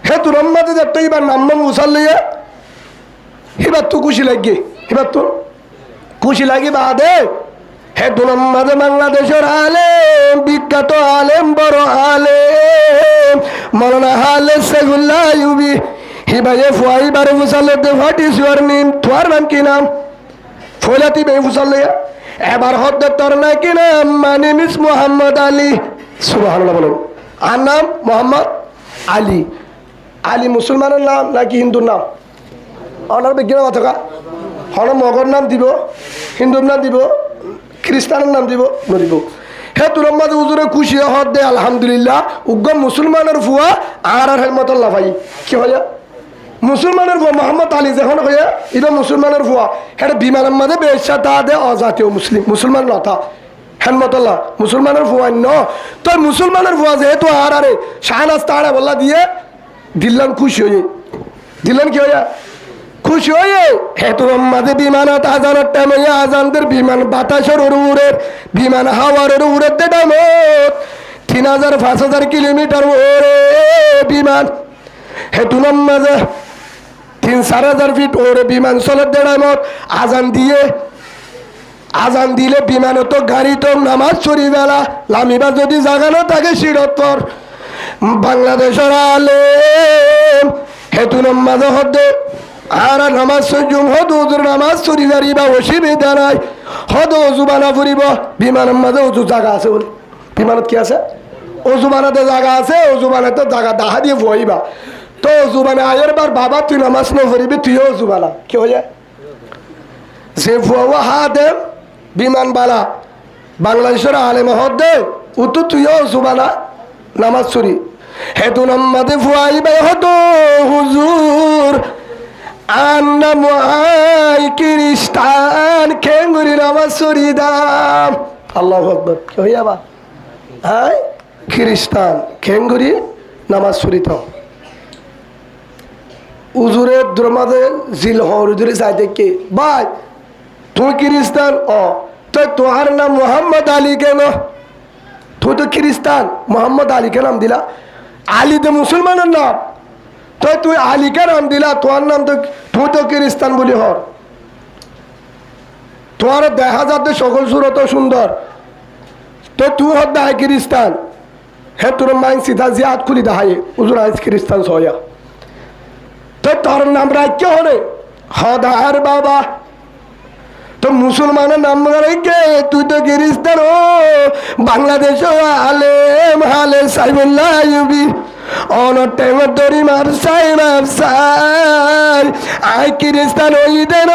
হে তোর মাঝে যাতে এবার নাম মুসাল লইয়া এবার তো খুশি লাগে এবার তো খুশি লাগে বাদে হে তোর মাঝে বাংলাদেশের আলেম বিখ্যাত আলেম বড় আলেম মাওলানা খালেদ সাইফুল্লাহ আইয়ুবী হিবাইয়ে ফুয়াই বারে মুসাল দে হোয়াট ইজ ইউর নেম তোমার নাম কি নাম ফলাতি বে মুসাল লইয়া এবার হদ্দ তোর না কি নাম মাই নেম ইজ মোহাম্মদ আলী সুবহানাল্লাহ বলেন আর নাম মোহাম্মদ আলী আলী মুসলমানের নাম নাকি হিন্দুর নাম অনার বিজ্ঞান কথা হন মগর নাম দিব হিন্দুর নাম দিব খ্রিস্টানের নাম দিব নদিব হে তোর মাঝে উজুরে খুশি হদ দে আলহামদুলিল্লাহ উগ্র মুসলমানের ফুয়া আর হেলমতল্লা ভাই কি হয় মুসলমানের ফুয়া মোহাম্মদ আলী যখন হয়ে এটা মুসলমানের ফুয়া হ্যাঁ বিমানের মাঝে বেশা তা দে অজাতীয় মুসলিম মুসলমান নথা হেলমতল্লা মুসলমানের ফুয়া ন তোর মুসলমানের ফুয়া যেহেতু আর আরে শাহনাজ তাড়া বললা দিয়ে দিল্লান খুশি হয়ে দিল্লান কি হয়ে খুশি হয়ে হে তোর মাঝে বিমানত আজানের টাইমে আজানদের বিমান বাতাসের উড়ের বিমান হাওয়ার উড়ের দে ডামত 3000-5000 কিলোমিটার ওরে বিমান হে তোর মাঝে 3-4,000 ফিট ওরে বিমান চলে দে ডামত আজান দিলে বিমানে তো গাড়ি তো নামাজ চড়ি বেলা লামিবা যদি জাগানো থাকে সিরতর বাংলাদেশের আলেম হেতুন মাঝে হদে আর নামাজ সজ্জুম হদ উজুর নামাজ চড়ি যারিবা অসুবিধা নাই হদ অজু বানা ফুরিব বিমানের মাঝে অজু জায়গা আছে বলে বিমানত কি আছে অজু বানাতে জায়গা আছে অজু বানাতে জায়গা দাহা দিয়ে বইবা তো অজু বানা আয়ের বার বাবা তুই নামাজ ন ফুরিবি তুইও অজু বানা কি হয়ে যায় যে ফুয়া হা দে বিমান বালা বাংলাদেশের আলেম হদ দে ও তো তুইও অজু বানা নামাজ চুরি হেতু নাম্মাদে ফুয়াই বাই হতো হুজুর আন্না মুআই খ্রিস্টান খেঙ্গুরি নামাজ চুরি দাম আল্লাহু আকবার কি হইয়া বা হাই খ্রিস্টান খেঙ্গুরি নামাজ চুরি তো উজুরে দ্রমাদে জিল হর উজুরে চাইতে কে ভাই তুই খ্রিস্টান তো তোহার নাম মোহাম্মদ আলী কেন তুই তো খ্রিস্টান মোহাম্মদ আলীকে নাম দিলা আলী তো মুসলমানের নাম তো তুই আলীকে নাম দিলা তোমার নাম তো তুই তো খ্রিস্টান বলি হর তোমার দেখা যাতে সকল সুরত সুন্দর তো তুই হর দেখায় খ্রিস্টান হে তোর মাইন সিধা জিয়াদ খুলি দেখায় উজুর আইস খ্রিস্টান সয়া তো তোর নাম রাজ্য হলে হদার বাবা তো মুসলমানের নাম রেখে তুই তো খ্রিস্টান ও বাংলাদেশ আলেম হালে সাইফুল্লাহ আইয়ুবী অনর টাইমে দড়ি মার সাই আই খ্রিস্টান ওই দেন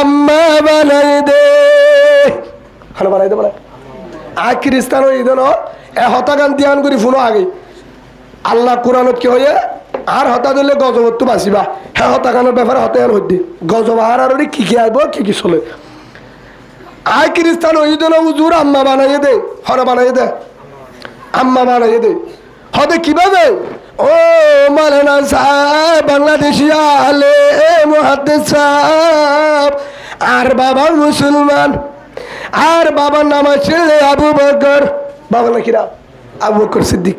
আম্মা বানাই দে হ্যালো বানাই দে বলে আই খ্রিস্টান ওই দেন এ হতাগান ধ্যান করি ফোনো আগে আল্লাহ কোরআনত কি হয়ে আর হতা দিলে গজবত তো বাঁচিবা হ্যাঁ হতাগানের ব্যাপারে হতাগান হইতে গজব আর কি কি আইব কি কি চলে আই খ্রিস্টান ওই দিন উজুর আম্মা বানাইয়ে দে হরে বানাইয়ে দে আম্মা বানাইয়ে দে হতে কিভাবে ও মাওলানা সাহেব বাংলাদেশি আলে মুহাদ্দিস সাহেব আর বাবা মুসলমান আর বাবার নাম ছিল আবু বকর বাবা নাকিরা আবু বকর সিদ্দিক।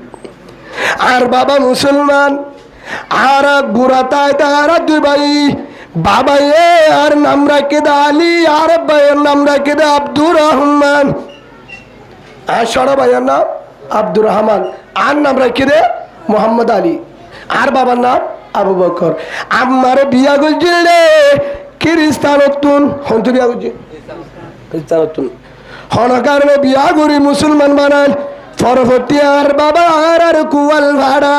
আর বাবা মুসলমান, আর গুড়াতায় তারা দুই ভাই, বাবা আর নাম রাখে দে আলী, আর ভাইয়ের নাম রাখে দে আব্দুর রহমান। আর সড় ভাইয়ের নাম আব্দুর রহমান, আর নাম রাখে দে মোহাম্মদ আলী, আর বাবার নাম আবু বকর। আমার বিয়া করছিল রে খ্রিস্টানতুন, হন তো বিয়া করছি খ্রিস্টানতুন, হন কারণে বিয়া করি মুসলমান বানাল। পরবর্তী আর বাবা আর কুয়াল ভাড়া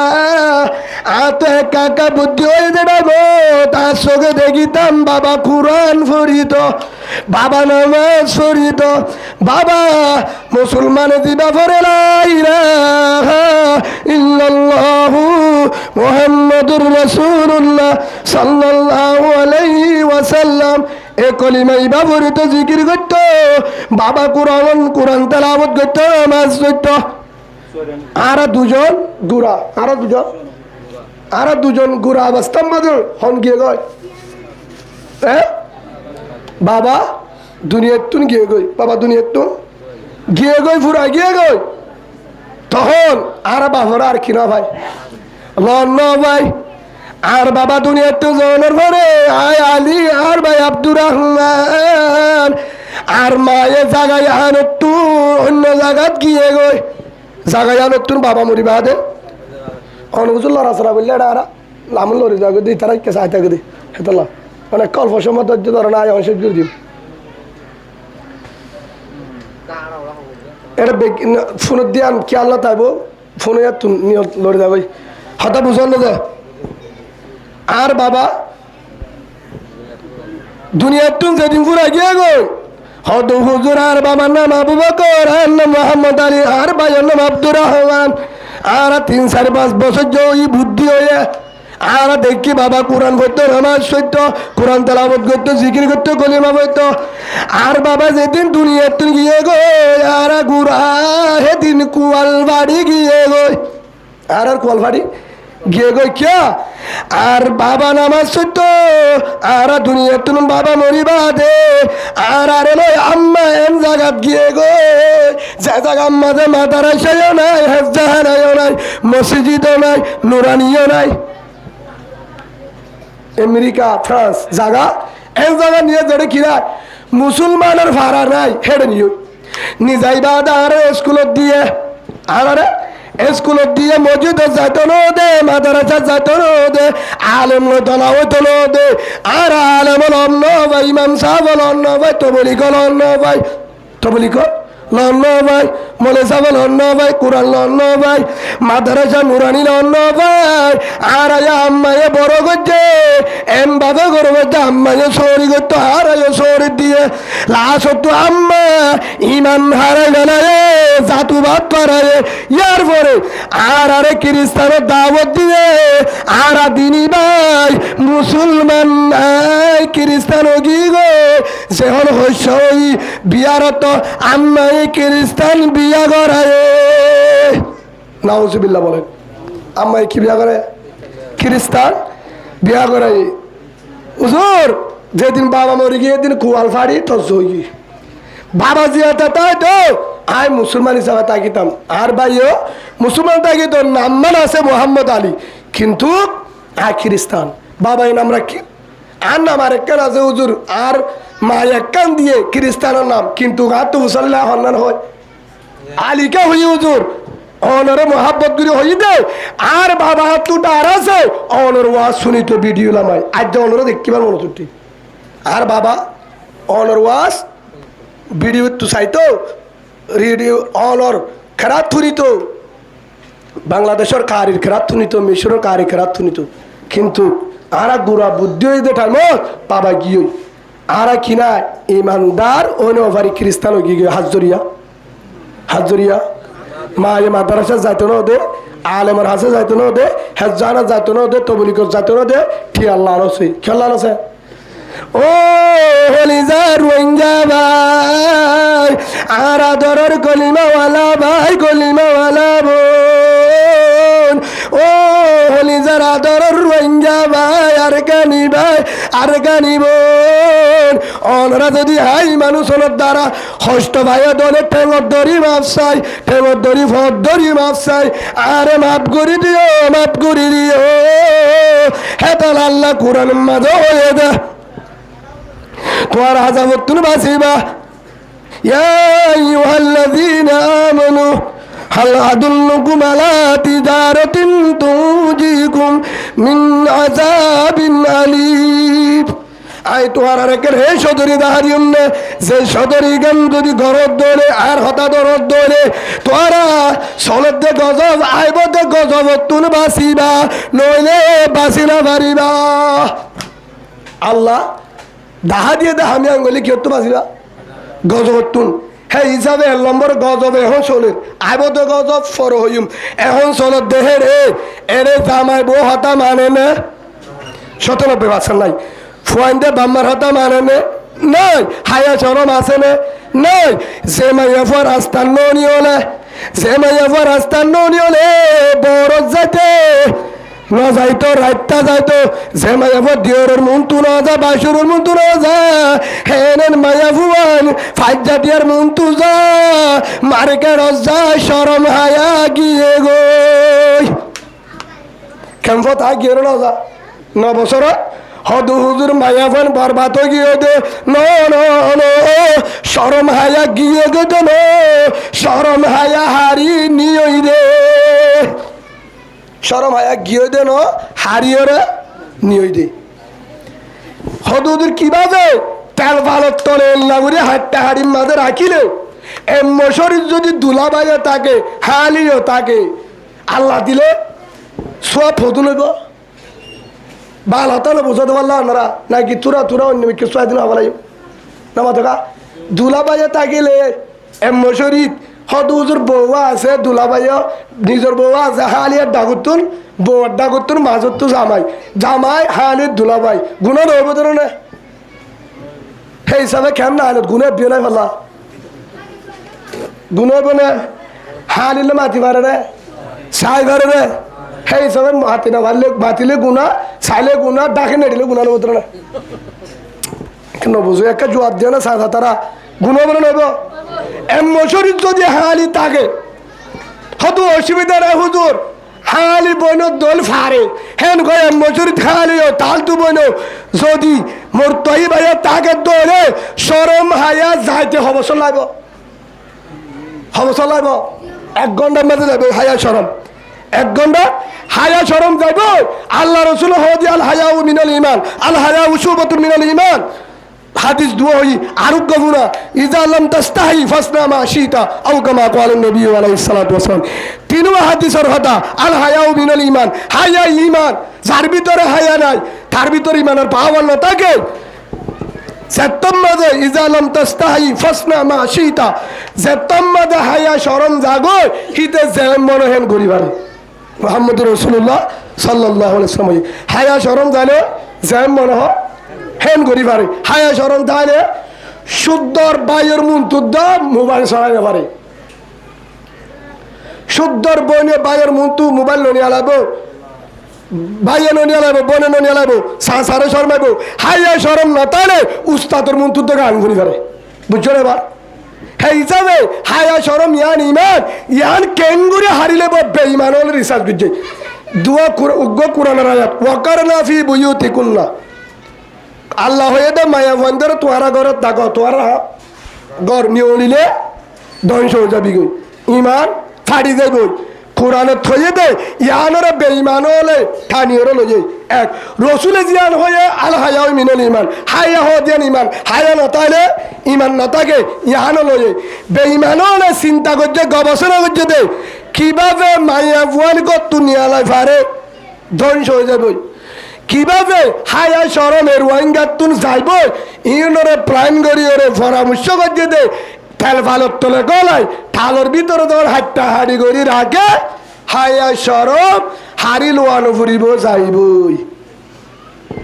আত কাকা বুদ্ধি হয়ে দেবো, তার চোখে দেখিতাম বাবা কুরআন ফরিত, বাবা নামাজ ফরিত, বাবা মুসলমান দিবা ফরে লা ইলাহা ইল্লাল্লাহু মুহাম্মাদুর রাসূলুল্লাহ সাল্লাল্লাহু আলাইহি ওয়াসাল্লাম। এ কলিমাই বাবরিত জিকির করত, বাবা কোরআন তেলাওয়াত করত, নামাজ করত। আর দুজন গুড়া, আর দুজন গুড়া অবস্থার মাঝে হন গিয়ে গয় বাবা দুনিয়ার তুন গিয়ে গই, বাবা দুনিয়ার তুন গিয়ে গই, ফুরা গিয়ে গই। তখন আর বাবার আর কিনা ভাই লন ভাই, আর বাবা দুনিয়ার তো জনের পরে আয় আলী আর ভাই আব্দুর রহমান, আর মায়ে জাগাই আনতুন অন্য জায়গাত গিয়ে গই, জাগাই আনতুন বাবা মরি বাদে অনুজুল লড়াচড়া বললে এটা আর লামুল লড়ি যাগে দিই, তারা কে চাই থাকে দিই হেতলা অনেক অল্প সময় ধৈর্য ধরে না অংশ করে দিন। এটা ফোনের দিয়ে কি আল্লাহ তাইব ফোনে লড়ে যাবে হতা বুঝল দে। আর বাবা দুনিয়ার তুন যেদিন ঘুরা গিয়ে গো হদ হুজুর, আর বাবার নাম আবু বকর, আর নাম মোহাম্মদ আলী, আর ভাইয়ের নাম আব্দুর রহমান। আর 3-4-5 বছর যে বুদ্ধি হয়ে আর দেখি বাবা কোরআন পড়তো, নামাজ সত্য, কোরআন তেলাওয়াত করতো, জিকির করতো, কলিমা পড়তো। আর বাবা যেদিন দুনিয়ার তুন গিয়ে গো আর গুড়া সেদিন কুয়াল বাড়ি গিয়ে গই, আর কুয়াল বাড়ি গিয়ে গই কে আর বাবা নামাজ সত্য, আর দুনিয়ার তুন বাবা মরিবা দে। আর আরে লই আম্মা এম জায়গাত গিয়ে গো যে জায়গা মাঝে মাদারাসাও নাই, হেফজাহানাও নাই, মসজিদও নাই, নুরানিও নাই, আমেরিকা ফ্রান্স জায়গা এই জায়গা নিয়ে যেটা কিনা মুসলমানের ভাড়া নাই হেডে নিয়ে নিজাইবা আর স্কুলত দিয়ে, আর স্কুলত দিয়ে মসজিদে যাইতো না দে, মাদ্রাসা যাইতো না দে, আলেম লতলা হইতো না দে। আর আলেম লন্ন ভাই, ইমাম সাহেব লন্ন ভাই, তবলিগ লন্ন ভাই, তবলিগ লন্ন ভাই, মলে সাহেব লন্ন ভাই, কোরআন লন্ন ভাই, মাদ্রাসা নুরানি লন্ন ভাই। আর আম্মায়ে বড় করছে এম বাবা করবে, আম্মায়ে সরি করতো, আর সরি দিয়ে লাশ হতো আম্মা ইমান হারাই বেলায় জাতু বাদ করায়। ইয়ার পরে আর আরে খ্রিস্টানের দাওয়াত দিয়ে আর দিনী ভাই মুসলমান নাই খ্রিস্টান গি গো যেহন হইস বিয়ারত আম্মাই খ্রিস্টান বিয়া করায়। নাউজুবিল্লাহ বলেন, আম্মাই কি বিয়া করে? খ্রিস্টান বিয়া করায়। হুজুর যেদিন বাবা মরে গিয়ে দিন কুয়াল ফাড়ি তস হই বাবা জিয়াতে তাই তো আই মুসলমান হিসাবে তাকিতাম, আর ভাইও মুসলমান তাকিত, নাম্মান আছে মোহাম্মদ আলী, কিন্তু আয় খ্রিস্টান। বাবা এই নাম রাখি, আর নাম আর একখান আছে হুজুর, আর মা একখান দিয়ে খ্রিস্টানের নাম, কিন্তু আর তো মুসল্লাহ হন্নান হয় আলীকে হই হুজুর অনরে মোহাব্বত করে হই দে। আর বাবা তুটা আর আছে অনর ওয়াজ শুনি তো ভিডিও লামাই আজ অনর দেখিবার মনে তুটি। আর বাবা অনর ওয়াজ ভিডিও তো চাইতো, রেডিও অনর খেরাত থুনিত, বাংলাদেশের কারির খেরাত থুনিত, মিশরের কারি খেরাত থুনিত, কিন্তু আর গুড়া বুদ্ধি হয়ে দে টাইমত বাবা গিয়ে আর কিনা ইমানদার অনভারি খ্রিস্টান গিয়ে হাজরিয়া হাজরিয়া মা এ মাদ্রাসা যাইতো না দে, আলেমর হাসে যাইতো না দে, হেজানা যাইতো না দে, তবলিগত যাইতো না দে, ঠিক আল্লাহ আছে খেলা আছে। ও হলিজা রোহিঙ্গা ভাই, আর আদরের কলিমাওয়ালা ভাই, কলিমাওয়ালা বোন, ও হলিজার আদরের রোহিঙ্গা ভাই, আর কানি ভাই, আর কানি বোন, অনরা যদি হাই মানুষের দ্বারা হস্ত ভাইয়া দলে ঠেঙর দড়ি মাপ চাই, ঠেঙর দড়ি ভর দড়ি মাপ চাই, আরে মাপ করে দিও, মাপ করে দিও। হেতাল আল্লাহ কোরআন মাঝে হয়ে দে তোমার আযাবত তুমি বাঁচিবা। ইয়া আইয়ুহাল্লাযীনা আমানু হাল আদুল্লুকুম আলা তিজারাতিন তুনজিকুম মিন আযাবিন আলীম। আই তোহার রেখে হে সদরি দাহারিউম নে যে সদরি গান যদি গরদ দলে আর হতা দরদ দলে তোরা সলত দে গজব আইব দে গজব তুন বাসিবা নইলে বাসিনা পারিবা। আল্লাহ দাহা দিয়ে দে আমি আঙ্গুলি কি হতো বাসিবা গজব তুন। হ্যাঁ হিসাবে এক নম্বর গজব এখন চলে আইব দে গজব ফর হইম এখন চলত দেহে রে এরে জামাই বউ হতা মানে না ৯৭% নাই ফুয়াইন্দে বাম্মার হতা মানে নাই হায়া চরম আছে নাই যে মাইয়া ফুয়া রাস্তার ননি হলে যে মাইয়া ফুয়া রাস্তার ননি হলে বড় যাইতে ন যাইতো রাইতা যাইতো যে মাইয়া ফুয়া দিয়রের মন্তু না যা বাসুরের মন্তু না যা হেনের মাইয়া ফুয়ান ফাইজ জাতিয়ার মন্তু যা মার্কে রজা শরম হায়া গিয়ে গই কেমন তা গিয়ে না যা ৯ বছর হদু হুজুর মায়াফান বরবাদ গিয়ে দে শরম হায়া গিয়ে গে দে শরম হায়া হারি নিয়ই রে শরম হায়া গিয়ে দে হারিয়ে রে নিয়ই দে হদু হুজুর কিভাবে তেল ভালত তলে লাগুরে হাটটা হাড়ির মাঝে রাখিলে এম শরীর যদি দুলা বাইয়া থাকে হালিও থাকে আল্লাহ দিলে সব ফদু লইব বাল হতালে বোঝাতে পারলাম আপনারা নাকি তুরা তুরা অন্য কিছু দিন হবার না মাথা দুলা বাইয়া থাকিলে এম শরীর হদু হুজুর বউয়া আছে দুলা বাইয়া নিজের বউয়া আছে হালিয়ার ডাকুতুন বউয়ার ডাকুতুন মাজত তো জামাই জামাই হালির দুলা বাই গুণা রইব ধরো না সেই হিসাবে কেন না হালত গুণে বিয়ে নাই পারলা গুণ হইব না হালিলে মাতি পারে রে চাই পারে রে সেই হিসাবে মাতি না পারলে মাতিলে গুণা চাইলে গুণা ডাকে নেড়িলে গুণা নেব না কেন বুঝো একটা জবাব দিয়ে না সাদা তারা গুণা বলে নেব এম শরীর যদি হালি থাকে হয়তো অসুবিধা নাই হুজুর হালি বইন দোল ফারে হেন কয় এম শরীর হালিও তালতু বইন যদি মোর তহি ভাইয়া তাকে দোলে শরম হায়া যাইতে হবসর লাগব হবসর লাগব 1 ঘন্টার মধ্যে যাবে হায়া শরম 1 ঘন্টা হায়া শরম যাইব আল্লাহ রসুল হদি আল হায়া মিনাল ইমান আল হায়া শুবাতুন মিনাল ইমান হাদিস দুয়া হই আরোগ্য গুণা ইজা লাম তাস্তাহি ফাসনা মা শিতা আও কামা ক্বালা নবী আলাইহিস সালাতু ওয়াসালাম 3 হাদিসের কথা আল হায়া মিনাল ইমান হায়া ইমান যার ভিতরে হায়া নাই তার ভিতরে ইমানের পাওয়ার না থাকে সেতম্মাদে ইজা লাম তাস্তাহি ফাসনা মা শিতা সেতম্মাদে হায়া শরম জাগো হিতে জেম মনহেন গরিবারে মুহাম্মদুর রাসূলুল্লাহ সাল্লাল্লাহু আলাইহি ওয়াসাল্লাম হায়া শরম জানে জেম মনহ হেন করি পারে হায়া শরম তাহলে শুদ্ধর বাইয়ের মন তুদ্দা মোবাইল চলাইতে পারে শুদ্ধর বনে বাইয়ের মন তু মোবাইল ননি আলাবো ভাইয়া ননি আলাবো বনে ননি আলাবো সারে শর্মাইবো হায়া শরম না তাহলে উস্তাদর মন তুদ্দা গান করি পারে বুঝছো এবার সেই হিসাবে হায়া শরম ইয়ান ইমান ইয়ান কেঙ্গুরি হারিলে বেঈমান হলে রিসার্চ বুঝছে দুয়া উগ্র কোরআনের আয়াত ওয়াকারনা ফি বুয়ুতিকুন্না আল্লাহ হয়ে দে মায়া বন্ধের তোহারা ঘরত থাকো তোহারা ঘর নিয়ে নিলে ধ্বংস হয়ে যাবি গই ইমান ফাড়ি যাইব কোরআনে থয়ে দে ইয়ানরে বেঈমান হলে ঠানিয়রে লই যাই এক রসুলে জিয়ান হয়ে আল হায়া মিনাল ইমান হায়া হয়ে দিয়ান ইমান হায়া না তাইলে ইমান না থাকে ইয়ানও লই যাই বেঈমান হলে চিন্তা করছে গবেষণা করছে দে কিভাবে মায়া বুয়ান কত নিয়ালাই পারে ধ্বংস হয়ে যাবে কিভাবে হায়া শরমের ওয়াইঙ্গাতুন যাইব ইউনরে প্ল্যান করি ওরে পরামর্শ করছে দে তেল ভালোর তলে গলায় ঠালোর ভিতরে তোর হাটটা হাড়ি করি রাখে হায়া শরম হাড়ি লোয়ানো ফুরিব যাইবই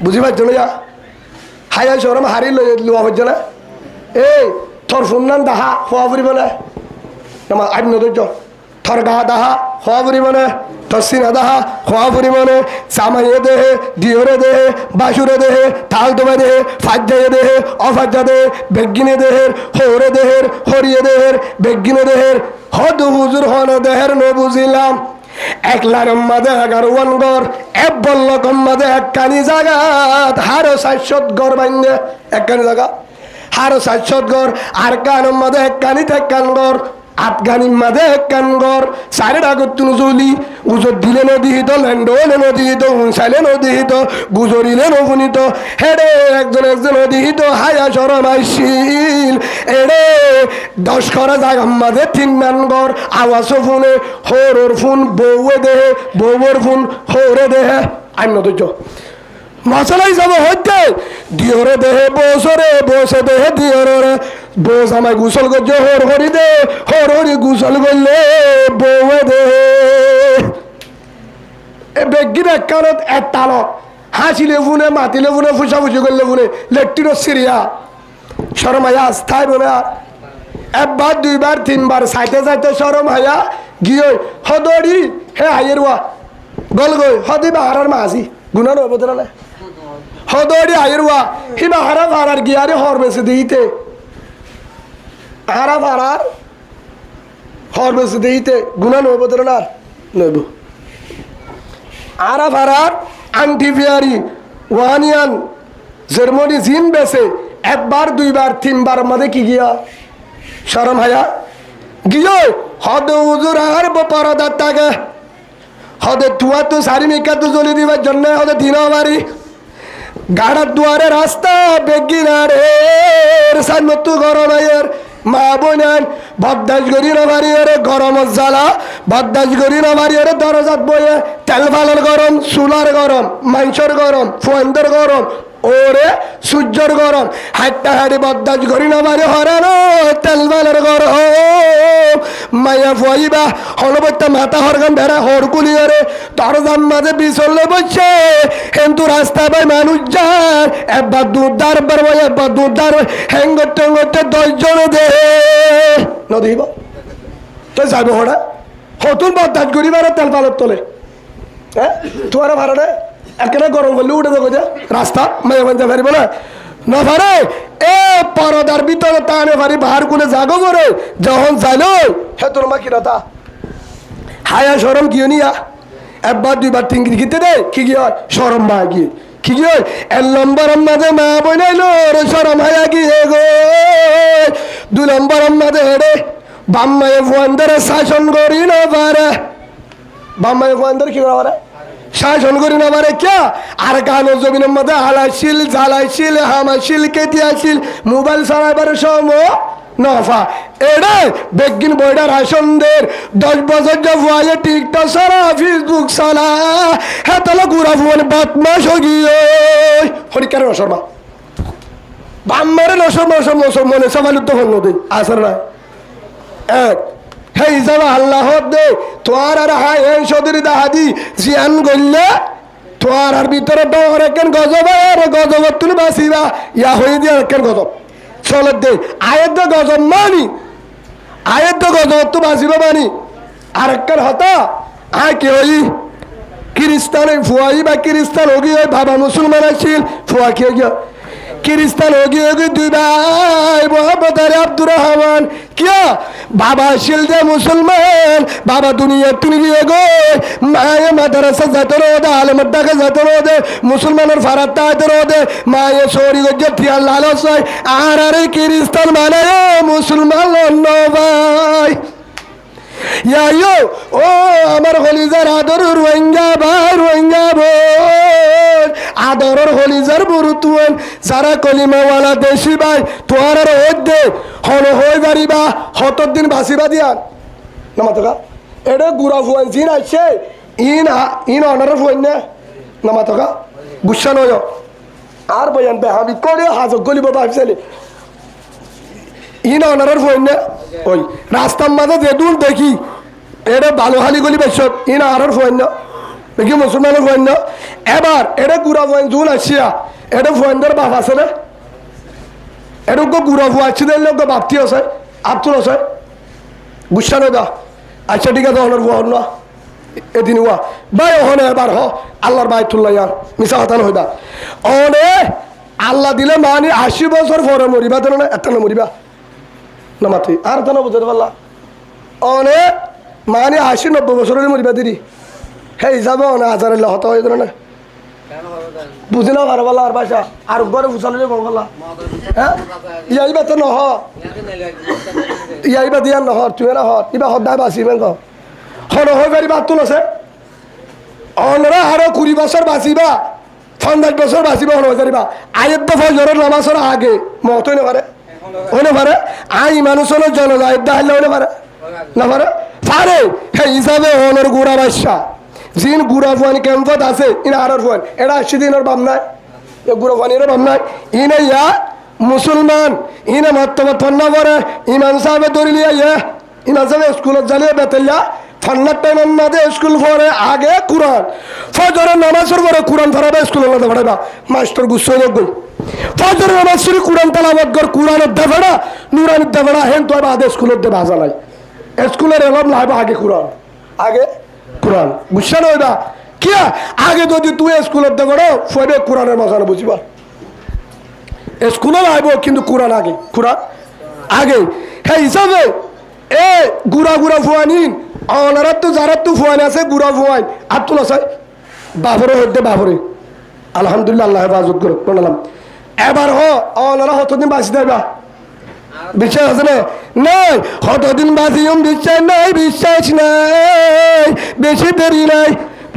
বুঝি পারছো না হায়া শরম হাড়ি লোয়া পারছো না এই তোর ফুন্নান দাহা হওয়া ফুরিব না আমার আইন ধৈর্য থর গাহা দাহা হওয়া ফুরিব না তসিনা দাহা হওয়া পরিমাণে জামাইয়ে দেহে দিয়রে দেহে বাসুরে দেহে তাল দোমা দেহে ফাজ্জায়ে দেহে অফাজ্জা দেহে বেগিনে দেহের হরে দেহের হরিয়ে দেহের বেগিনে দেহের হদ হুজুর হন দেহের ন বুঝিলাম একলার মাঝে 11 ঘর এক বল্ল মাঝে একখানি জাগাত হারো 700 ঘর বান্ধে একখানি জায়গা হারো 700 ঘর আর কানের মাঝে একখানি তেকান ঘর আফগানির মাঝে একখান ঘর সাড়ে ডাকতুন জলি উজর দিলে নদীহিত ল্যান্ডলে নদীহিত উনসাইলে নদীহিত গুজরিলে নগুনিত হেডে একজন নদীহিত হায়া সরম আইসিল এডে 10 করা জায়গার মাঝে 3 মান ঘর আওয়াজ ফোনে হরর ফোন বউয়ে দেহে বউর ফোন হরে দেহে আমি নদীজ মশলাই যাব হইতে দিয়রে দেহে বসরে বসে দেহে দিয়রে বস আমায় গুসল করছে হর হরি দে হর হরি গুসল করলে বউয়ে দে এ বেগির একখানত এক তালত হাসিলে ফুনে মাতিলে ফুনে ফুসাফুসি করলে ফুনে লেট্টির সিরিয়া সরম হায়া আস্থায় বলে আর একবার 2 বার 3 বার সাইতে যাইতে সরম হায়া গিয়ে হদড়ি হে হাইয়ের ওয়া গল গই হদি বাহারার মাসি গুনা নয় বদলা হদড়ি হাইয়ের ওয়া হি বাহারা ভাড়ার গিয়ারে হর বেসে দিতে হারা ভাড়ার হর বেসে দিতে গুনা নয় বদলা নইব আরা ভাড়ার আন্টিফিয়ারি ওয়ানিয়ান জার্মানি জিন বেসে একবার 2 বার 3 বার মধ্যে কি গিয়া শরম হায়া গিয়ে হদ হুজুর আর পরদার থাকে হদে তুয়া তো সারি মেকা তো জ্বলি দিবার জন্য হদে দিন বাড়ি গাড়ার দুয়ারে রাস্তা বেগিনারে সান্নতু গরম আয়ের মা বোনান বদাস গরি না বাড়ি ওরে গরম জ্বালা বদাস গরি না বাড়ি ওরে দরজাত বয়ে তেল ফালার গরম চুলার গরম মাংসর গরম ফোয়ান্দের গরম ওরে সূর্যর গরম হাইটা হাড়ি বদাস গরি না বাড়ি হরানো তেল ফালার গরম মায়া ফুয়াইবা হলবত্যা মাথা হরগান ভেড়া হরকুলি ওরে দরজার মাঝে বিচললে বসছে কিন্তু রাস্তা পাই মানুষ যার একবার দুধদার বারবার একবার দুধদার হ্যাঙ্গতে হ্যাঙ্গতে 10 জন দে নদীব তো যাবো হরা হতুন বদাস গরি বারে তেল ফালার তোলে হ্যাঁ তোমার ভাড়া রে একেবারে গরম করলে উঠে দেখো যে রাস্তা মায়া বান্ধে পারিব না না পারে এ পরদার ভিতরে টানে পারি বাহার কোনে জাগো করে যখন যাইলো হে তোর মা কিনা তা হায়া সরম কিয় নিয়া একবার 2 বার 3 গিতে দে কি গিয়ে সরম মা গিয়ে কি গিয়ে এক নম্বর মাঝে মা বইনাইলো রে সরম হায়া গিয়ে গো 2 নম্বর মাঝে হেডে বাম্মায়ে ফুয়ান্দার শাসন করি না পারে বাম্মায়ে ফুয়ান্দার কি করে শাসন করি না পারে কে আর গানো জমিনের মধ্যে হালাইছিল জ্বালাইছিল হামাইছিল কেতিয়াছিল মোবাইল চালাইবার সময় নফা এডে বেগিন বইডা রাশনদের 10 বছর যে ফুয়াইয়ে টিকটক সারা ফেসবুক সালা হ্যাঁ তাহলে গুড়া ফুয়ান বদমাস হগিয়ে হরিকার রসরমা বাম্মারে রসর মনে সবাই তো হল দে আসর না এক হে হিসাব আল্লাহ দে তোর আর হাই এই সদরি দাহাদি জিয়ান গল্লে তোর আর ভিতরে ডর একখান গজব আর গজব তুলে বাঁচিবা ইয়া হয়ে দিয়ে একখান গজব চলে দে আয়ের দে গজব মানি আয়ের দে গজব তো বাঁচিবা মানি আর একখান হতা আয় কে হই খ্রিস্টান ফুয়াই বা খ্রিস্টান হোগি ওই বাবা মুসলমান আসছিল ফুয়া খেয়ে গিয়া খ্রিস্টান হোগি হোগি 2 ভাই মোহাম্মদ আলী আব্দুর রহমান क्या बाबा शिलदे मुसलमान बाबा दुनिया तुनी गो माये मदरसा जाते रोदे आलमड्डा के जाते रोदे मुसलमान और फारत्ता आते रोदे माये सोरी को जब थिया लालो सोई आरे ख्रिस्तान माने मुसलमान नो भाई या यो ओ আমার হলিজার আদর রোহিঙ্গা বোন আদরের হলিজার বরুতুন যারা কলিমাওয়ালা দেশি ভাই তোর আর দে হল হয়ে যারিবা 70 দিন বাসিবা দিয়া নামাতকা এটা গুড়া ফুয়ান জিন আছে ইন অনার ফুয়ান না নামাতকা গুসা নয় আর বয়ান বে আমি করে হাজক গলিব ভাবছিলে ইন অনার ফুয়ান না ওই রাস্তার মাঝে যেদুল দেখি এটা ভালো হালি গলি বেশ ইন আরর ফুয়ান না দেখি মুসলমানের ফুয়ান না এবার এটা গুড়া ফুয়ান জুল আসিয়া এটা ফুয়ানদের বাপ আছে না এটা গুড়া ফুয়াচ্ছি দিলে বাপতি আছে আব্দুল আছে গুসা নগা আচ্ছা ঠিক আছে অনার ফুয়ান না এদিন ওয়া ভাই ওখানে এবার আল্লাহর বাইতুল্লাহ ইয়ার মিশা হতান হইবা অনে আল্লাহ দিলে মানে 80 বছর পরে মরিবা তো না একটা মরিবা না মাতি আর তো না বুঝতে পারলা অনে মানে 80-90 বছরের মরিবা দিদি হে হিসাবে অনে হাজারের হত হয়ে গেল না বুঝি না ভালো বলা আর বাসা আর ঘরে ফুসালে বলা হ্যাঁ ইয়াইবা তো নহ ইয়াইবা দিয়া নহর তুই না হর ইবা সদায় বাঁচিবেন কহ হন হৈ পারিবা তুল আছে অনরা আরো 20 বছর বাঁচিবা 50 বছর বাঁচিবা হন হৈ পারিবা আয়ের তো ফজরের নামাজের আগে মত হইনে পারে হইনে পারে আই মানুষের জনজায় দাইলে হইনে পারে না পারে পারে হে হিসাবে অনর গুড়া বাদশা জিন গুড়া ফুয়ানি ক্যাম্পত আছে ইনা আরর ফুয়ান এটা 80 দিনের বাম নাই এ গুড়া ফুয়ানির বাম নাই ইনে ইয়া মুসলমান ইনে মতবা তন্না করে ইমাম সাহেব দরিলিয়া ইয়া ইমাম সাহেব স্কুলত জালিয়ে বেতলিয়া ঠান্ডার টাইমের মধ্যে স্কুল পড়ে আগে কোরআন ফজরের নামাজের পরে কোরআন পড়াবে স্কুলের মধ্যে পড়াইবা মাস্টার গুচ্ছ গই ফজরের নামাজ শুরু কোরআন তেলাওয়াত কর কোরআনের দেবেড়া নুরানির দেবেড়া হেন তো আদে স্কুলের দে ভাজা নাই স্কুলের এলম লাইবা আগে কোরআন আগে কোরআন বুঝছ না ওইবা কিয়া আগে যদি তুই স্কুলের দেবেড়া ফয়বে কোরআনের মশানো বুঝিবা স্কুলে লাইব কিন্তু কোরআন আগে কোরআন আগে হ্যাঁ হিসাবে এ গুড়া গুড়া ফুয়ানিন অনারা তো যারা তো ফুয়ান আছে গুড়া ফুয়ান আর তুলা চাই বাবরে হইতে বাবরে আলহামদুলিল্লাহ আল্লাহ হেফাজত করে প্রণাম এবার অনারা হতদিন বাঁচি দেবা বিশ্বাস আছে না নাই হতদিন বাঁচিম বিশ্বাস নাই বেশি দেরি নাই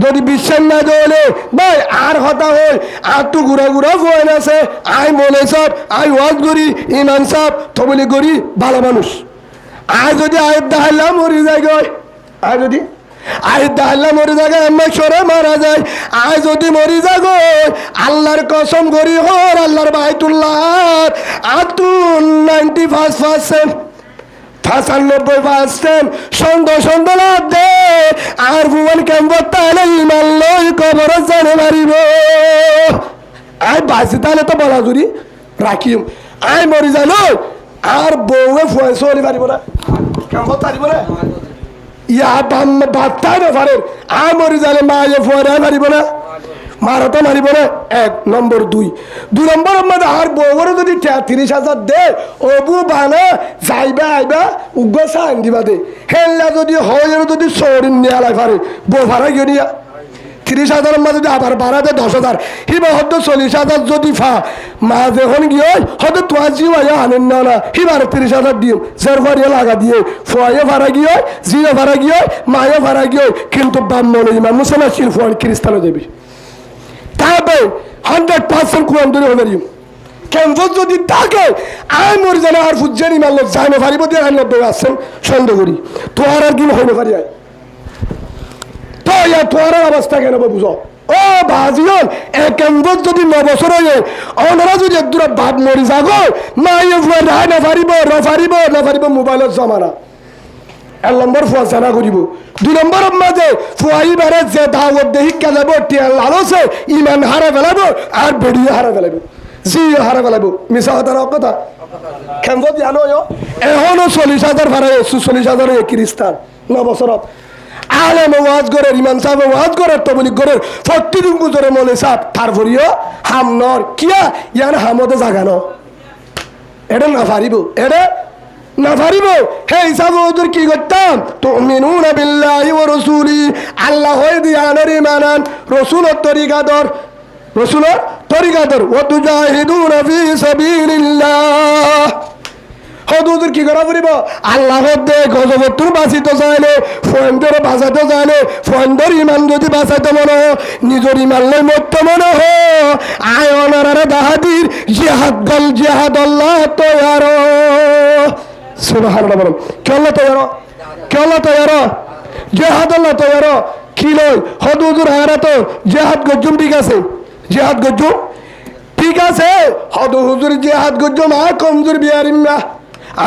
যদি বিশ্বাস না চলে ভাই আর হতা হই আর তো ঘুরা ঘুরা ফুয়ান আছে আই মনে সব আই ওয়াজ করি ইমান সাহ তবলি করি ভালো মানুষ আয় যদি আয়ের দাহাল্লা মরি যায় গয় আয় যদি আয়ের দাহাল্লা মরি যায় আমার সরে মারা যায় আয় যদি মরি যায় গো আল্লাহর কসম করি হর আল্লাহর বাইতুল্লাহ আর তু 95% 95% সন্দেহ লাভ দে আর ভুবন কেমন তাহলে ইমান লই কবর জানে মারিব আয় বাঁচি তাহলে তো বলা জুড়ি রাখিম আয় মরি যায় লই আর বউয়ে ফুয়ে চলি পারিব না কেমন পারিব না ইয়া বাত্তাই না পারেন আর মরি যালে মায়ে ফুয়ারাই পারিব না মারতো মারিব না 1 নম্বর 2 নম্বরের মধ্যে আর বউরে যদি 30,000 দে অবু বানা যাইবা আইবা উগ্র সাইন দিবা দে হেল্লা যদি হয় যদি সরিন নিয়ালাই পারে বউ ভাড়া গিয়ে নিয়া 30,000 মধ্যে যদি আবার বাড়াতে 10,000 হিবা হয়তো 40,000 যদি ফা মা যখন গিয়ে হয়তো তোমার জিও আনেন না হিবার 30,000 দিও জেরফারিয়া লাগা দিয়ে ফুয়াইয়ে ভাড়া গিয়ে জিও ভাড়া গিয়ে মায়ে ভাড়া গিয়ে কিন্তু ব্রাহ্মণ ইমাম মুসলমান শিল ফুয়ার খ্রিস্টানও দেবী তাহলে 100% কোরআন ধরে হবে কেমন যদি থাকে আই মরি জানা আর ফুজ্জের ইমান লোক যাই না পারিব দিয়ে আইন লোক আসছেন সন্দেহ করি তো আর কি হইতে পারি আয় তো ইয়া তোর অবস্থা কেন বুঝো ও ভাজিয়ন কেমন যদি 9 বছর হয়ে ওনারা যদি একদূর বাপ মরি যাগো মাইয়ে ফুয়া রায় না পারিব মোবাইলের জমানা 1 নম্বর ফুয়া জানা করিব 2 নম্বরের মাঝে ফুয়াই বারে যে দাওয়াত দে শিক্ষা যাব টিয়াল লালসে ইমান হারা ফেলাবো আর বেড়িয়ে হারা ফেলাবো জিও হারা ফেলাবো মিশা কথা কেমন জানো এখনো 40,000 ভাড়া 40,000 খ্রিস্টান 9 বছরত আলেম ওয়াজ করে ইমাম সাহেব ওয়াজ করে তবলিগ করে প্রতিদিন গুজরে মনে সাহেব তারপরিও হামনর কিয়া ইয়ার হামতে জাগানো এটা না পারিব হে হিসাব ওদের কি করতাম তুমিনুনা বিল্লাহি ওয়া রাসূলি আল্লাহ হয়ে দিয়ানের ইমানান রাসূলের তরিকাদর ওয়া তুজাহিদুনা ফি সাবিলিল্লাহ হদুদের কি করা পড়িব আল্লাহ দে গজবতুর বাঁচিতে চাইলে ফয়েন্দের বাঁচাতে চাইলে ফয়েন্দের ইমান যদি বাঁচাইতে মনে নিজের ইমান লই মরতে মনে হ আয় অনারারে দাহাদির জিহাদ আল্লাহ তৈয়ার সুবহানাল্লাহ বলুন কে আল্লাহ তৈয়ার জিহাদ আল্লাহ তৈয়ার কি লই হদুদুর হারাত জিহাদ গজ্জুম ঠিক আছে হদ হুজুর জিহাদ গজ্জুম আয় কমজোর বিয়ারিম্মা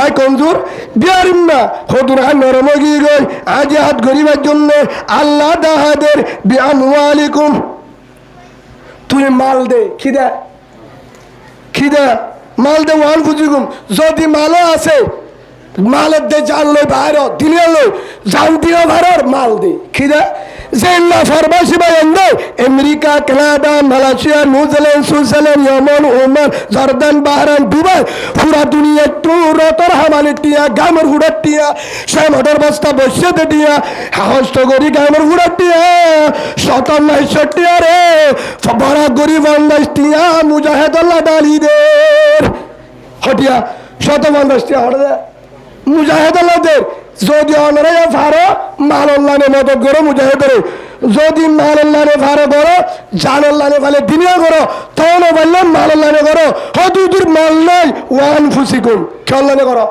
আয় কমজোর বিয়ারিম্মা হদুর আয় নরম গিয়ে গই আজ জিহাদ গরিবার জন্য আল্লাহ দাহাদের বিআমওয়ালিকুম তুই মাল দে খিদা মাল দে ওয়ান ফুজিকুম যদি মালও আছে মালের দে জান লই বাইর দিলে লই জান দিও ভাড়ার মাল দে খিদা জেলা ফার্মাসি বায়ান্দে America Canada Malaysia New Zealand Switzerland Yemen Oman Jordan Bahrain Dubai পুরা দুনিয়া তো রতর হামালে টিয়া গামর হুড়ার টিয়া শ্যামটার বস্তা বসে টিয়া হাহস্ত গরি গামর হুড়ার টিয়া 57 টিয়া রে বড় গরিব আন্দাজ টিয়া মুজাহিদুল্লাহ দালিদের হটিয়া 57 টিয়া হড়ে মুজাহিদুল্লাহদের যদি অনারা ভারো মালাল্লানে মদত করো মুজাহিদের যদি মালাল্লানে ভারো করো জানাল্লানে ভালে দিনিয়া করো তখন বললাম মালাল্লানে করো হদুদুর মাল নাই ওয়ান ফুসিকুম খেয়াল্লানে করো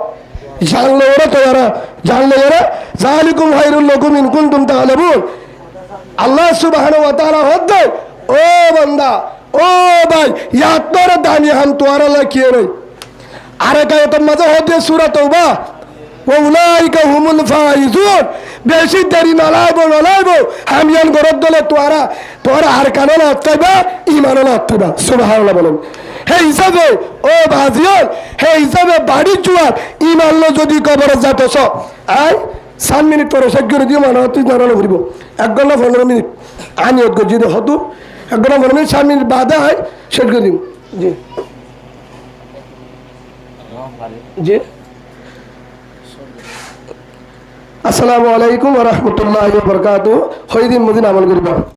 জানলে ওরা তো ওরা জানলে ওরা জালিকুম হাইরুল লাকুম ইন কুনতুম তাআলামুন আল্লাহ সুবহানাহু ওয়া তাআলা হদ্দে ও বান্দা ও ভাই ইয়াতর দানি হাম তোয়ারা লাকিয়ে নাই আরে কায়তের মাঝে হদ্দে সূরা তাওবা ওউলাইকা হুমুল ফাইজুন বেশি দেরি নালাইবো হামিয়ান গরদ দলে তোরা আর কানলা অত্যাইবা ইমানলা অত্যাইবা সুবহানাল্লাহ বলেন হে হিসাবে ও ভাজিয়াল হে হিসাবে বাড়ি জুয়ার ইমানলো যদি কবরে যাতছ আই 7 মিনিট পরে শেষ করে দিও মানে তুই জানানো ঘুরিব 1 ঘন্টা 15 মিনিট আনি ওকে যদি হতো 1 ঘন্টা 15 মিনিট 7 মিনিট বাদে হয় শেষ করে দিও জি জি আসসালামু আলাইকুম ওয়া রাহমাতুল্লাহি ওয়া বারাকাতুহু হইদিন মুদিন আমল করিবা।